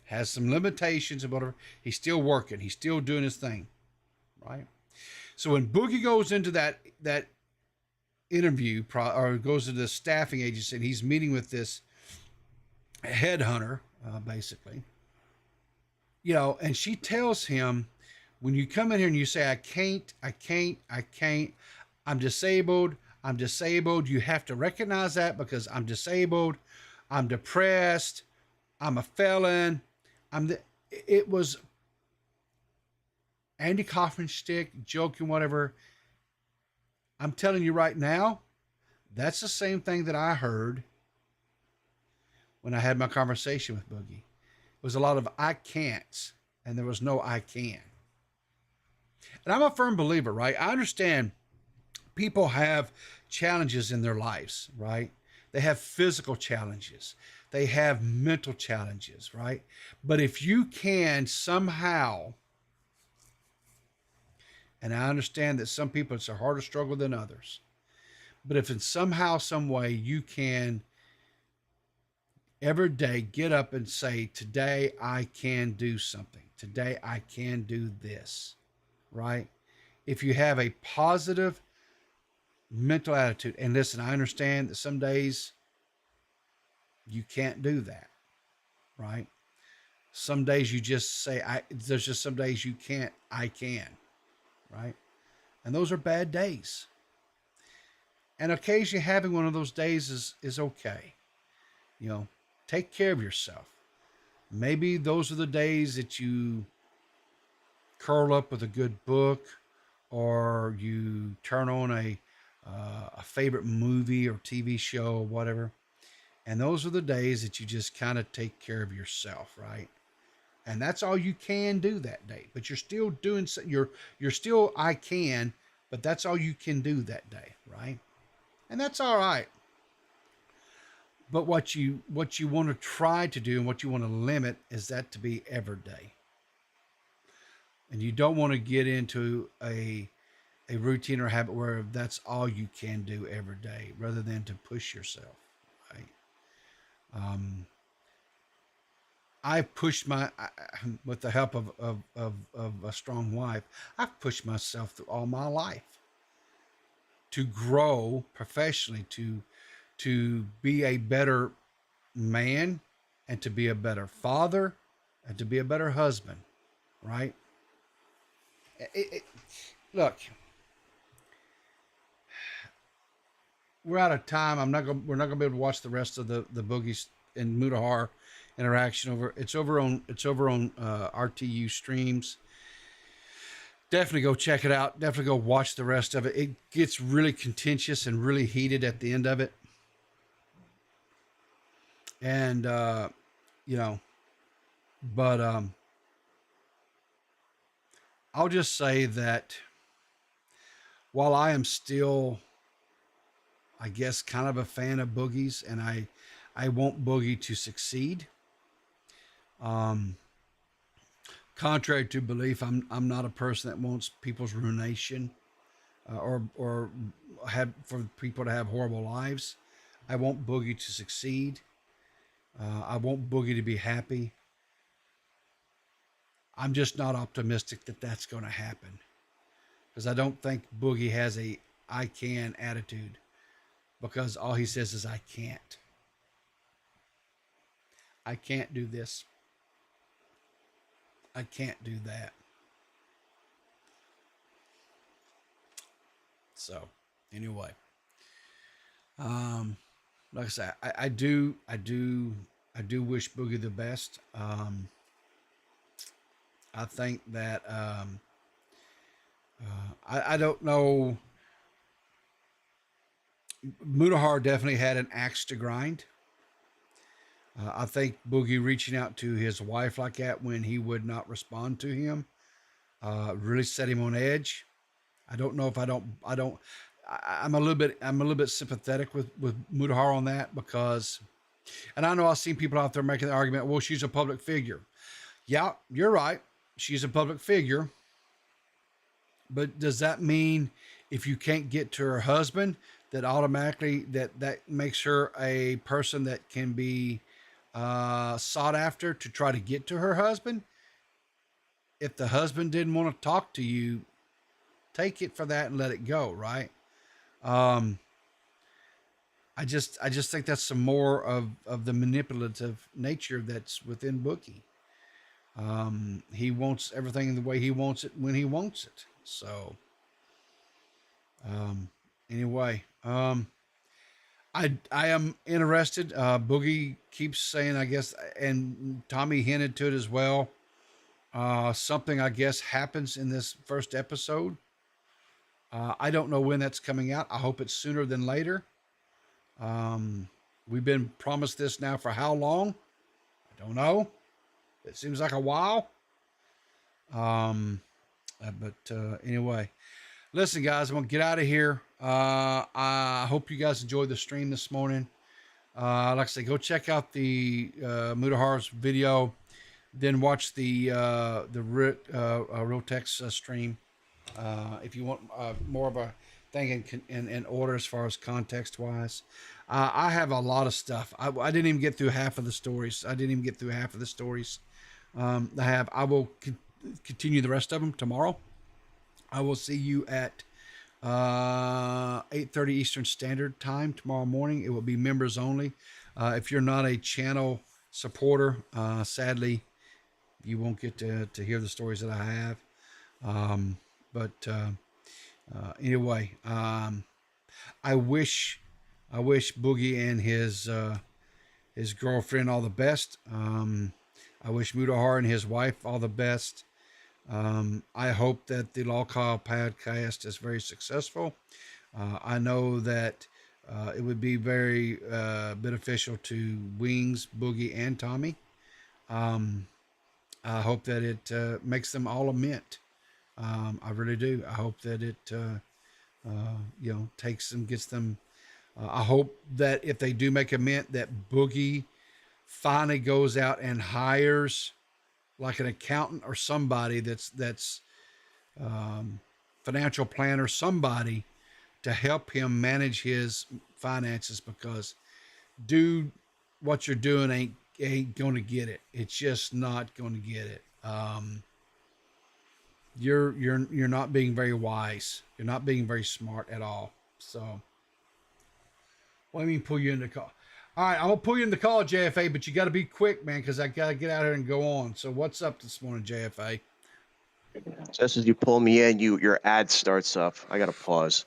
has some limitations and whatever, he's still working. He's still doing his thing, right? So when Boogie goes into that interview, or goes to the staffing agency, and he's meeting with this headhunter, basically, and she tells him, when you come in here and you say, I can't, I'm disabled, you have to recognize that, because I'm disabled, I'm depressed, I'm a felon, it was Andy Kaufman stick, joking, whatever. I'm telling you right now, that's the same thing that I heard when I had my conversation with Boogie. It was a lot of I can'ts, and there was no I can. And I'm a firm believer, right? I understand people have challenges in their lives, right? They have physical challenges. They have mental challenges, right? But if you can somehow, and I understand that some people it's a harder struggle than others, but if in somehow, some way you can every day get up and say, today I can do something. Today I can do this, right? If you have a positive mental attitude, and listen, I understand that some days you can't do that, right? Some days you just say, there's just some days you can't, I can, right? And those are bad days. And occasionally having one of those days is okay. You know, take care of yourself. Maybe those are the days that you curl up with a good book, or you turn on a favorite movie or TV show or whatever. And those are the days that you just kind of take care of yourself, right? And that's all you can do that day. But you're still doing, you're still, I can, but that's all you can do that day, right? And that's all right. But what you want to try to do and what you want to limit is that to be every day. And you don't want to get into a routine or habit where that's all you can do every day, rather than to push yourself, right? I've pushed with the help of a strong wife, I've pushed myself through all my life to grow professionally, to be a better man, and to be a better father, and to be a better husband, right? Look, we're out of time. We're not gonna be able to watch the rest of the Boogie and Mutahar interaction it's over on RTU streams. Definitely go check it out. Definitely go watch the rest of it. It gets really contentious and really heated at the end of it. And but I'll just say that while I am still, I guess, kind of a fan of Boogie's, and I want Boogie to succeed. Contrary to belief, I'm not a person that wants people's ruination, or have for people to have horrible lives. I want Boogie to succeed. I want Boogie to be happy. I'm just not optimistic that that's going to happen, because I don't think Boogie has a I can attitude, because all he says is I can't. I can't do this. I can't do that. So anyway, like I said, I do wish Boogie the best. I think that I don't know. Mutahar definitely had an axe to grind. I think Boogie reaching out to his wife like that when he would not respond to him really set him on edge. I don't know if I'm a little bit sympathetic with Mutahar on that, because, and I know I've seen people out there making the argument, well, she's a public figure. Yeah, you're right. She's a public figure. But does that mean if you can't get to her husband, that automatically that makes her a person that can be sought after to try to get to her husband? If the husband didn't want to talk to you, take it for that and let it go, right? I just think that's some more of the manipulative nature that's within Boogie. He wants everything the way he wants it when he wants it. So anyway, I am interested. Boogie keeps saying, I guess, and Tommy hinted to it as well. Something, I guess, happens in this first episode. I don't know when that's coming out. I hope it's sooner than later. We've been promised this now for how long? I don't know. It seems like a while. Anyway, listen, guys, I'm going to get out of here. I hope you guys enjoyed the stream this morning. Like I say, go check out the Mutahar's video, then watch the Rotex stream. If you want more of a thing in order as far as context wise. I have a lot of stuff. I didn't even get through half of the stories. I will continue the rest of them tomorrow. I will see you at 8:30 Eastern Standard Time tomorrow morning. It will be members only. If you're not a channel supporter, sadly, you won't get to hear the stories that I have. Anyway, I wish Boogie and his girlfriend all the best. I wish Mutahar and his wife all the best. I hope that the Law Call podcast is very successful. I know that it would be very beneficial to Wings, Boogie, and Tommy. I hope that it makes them all a mint. I really do. I hope that it, takes them, gets them. I hope that if they do make a mint, that Boogie finally goes out and hires like an accountant or somebody that's financial planner, somebody to help him manage his finances, because dude, what you're doing ain't going to get it. It's just not going to get it. You're not being very wise. You're not being very smart at all. So what do you mean pull you in the call? All right, I'm gonna pull you in the call, JFA, but you got to be quick, man, because I gotta get out here and go on. So what's up this morning, JFA? Just as you pull me in, your ad starts up. I gotta pause.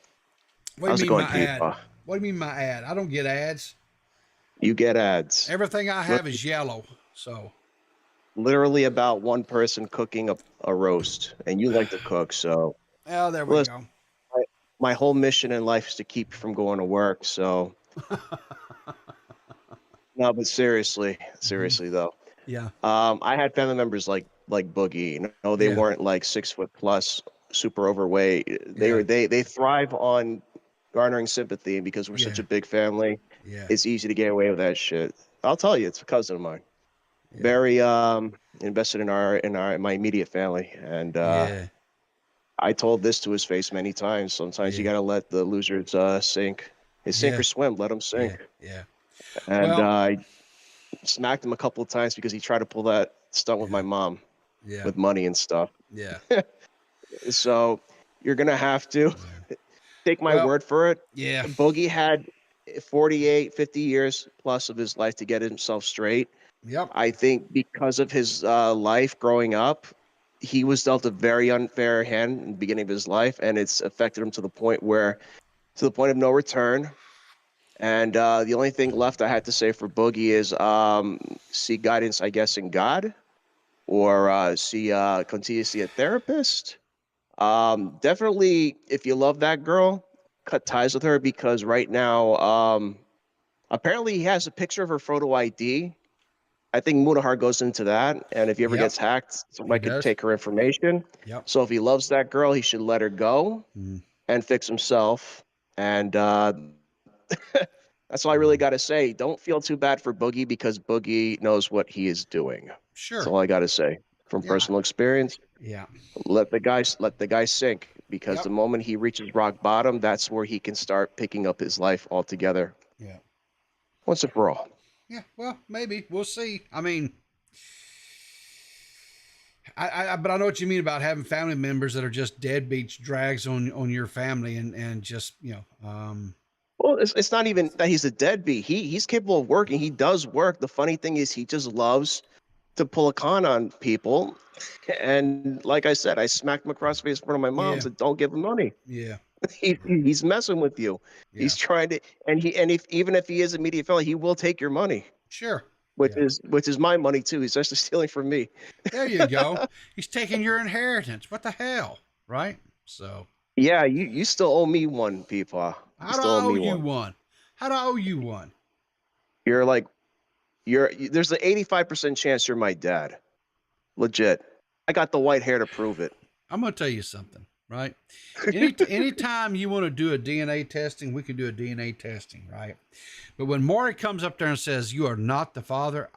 What do you mean my ad? What do you mean my ad? I don't get ads. You get ads. Everything I have is yellow. So literally about one person cooking a roast, and you like to cook, so. Oh, there we go. My whole mission in life is to keep you from going to work, so. No, but seriously though. Yeah. I had family members like Boogie. No, they weren't like 6 foot plus, super overweight. They thrive on garnering sympathy, and because we're such a big family. Yeah. It's easy to get away with that shit. I'll tell you, it's a cousin of mine. Yeah. Very invested in my immediate family, and I told this to his face many times. Sometimes you gotta let the losers sink. They sink or swim. Let them sink. Yeah. And I smacked him a couple of times because he tried to pull that stunt with my mom, with money and stuff. Yeah. So you're gonna have to take my word for it. Yeah. Boogie had 48, 50 years plus of his life to get himself straight. Yep. I think because of his life growing up, he was dealt a very unfair hand in the beginning of his life, and it's affected him to the point of no return. And the only thing left I had to say for Boogie is seek guidance, I guess, in God, or continue to see a therapist. Definitely, if you love that girl, cut ties with her, because right now, apparently he has a picture of her photo ID. I think Mutahar goes into that, and if he ever gets hacked, somebody could take her information. Yep. So if he loves that girl, he should let her go and fix himself. And that's all I really got to say. Don't feel too bad for Boogie, because Boogie knows what he is doing. Sure. That's all I got to say from personal experience. Yeah. Let the guy sink, because the moment he reaches rock bottom, that's where he can start picking up his life altogether. Yeah. Once and for all. Yeah, well, maybe. We'll see. I mean, but I know what you mean about having family members that are just deadbeats, drags on your family, and just, Well, it's not even that he's a deadbeat. He's capable of working. He does work. The funny thing is he just loves to pull a con on people. And like I said, I smacked him across the face in front of my mom and said, don't give him money. Yeah. He's messing with you. Yeah. He's trying to, even if he is immediate felony, he will take your money. Sure. Which is my money too. He's actually stealing from me. There you go. He's taking your inheritance. What the hell, right? So. Yeah, you still owe me one, Peepaw. How do I owe you one? How do I owe you one? There's an 85% chance you're my dad. Legit. I got the white hair to prove it. I'm gonna tell you something, right? Anytime you want to do a DNA testing, we can do a DNA testing, right? But when Maury comes up there and says, you are not the father,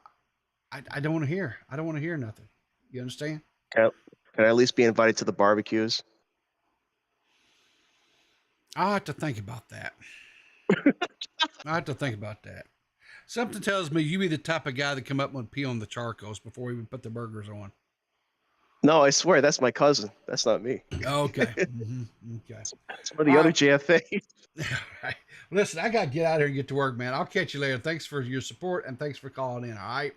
I don't want to hear. I don't want to hear nothing. You understand? Can I at least be invited to the barbecues? I'll have to think about that. I have to think about that. Something tells me you be the type of guy that come up and pee on the charcoals before we even put the burgers on. No, I swear that's my cousin. That's not me. Okay. Okay. It's one of the other JFAs. All right. Listen, I got to get out here and get to work, man. I'll catch you later. Thanks for your support and thanks for calling in. All right.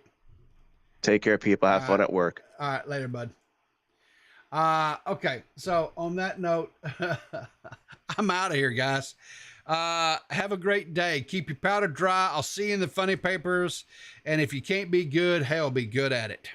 Take care, people. Have fun at work. All right. Later, bud. Okay. So on that note, I'm out of here, guys. Have a great day. Keep your powder dry. I'll see you in the funny papers. And if you can't be good, hell, be good at it.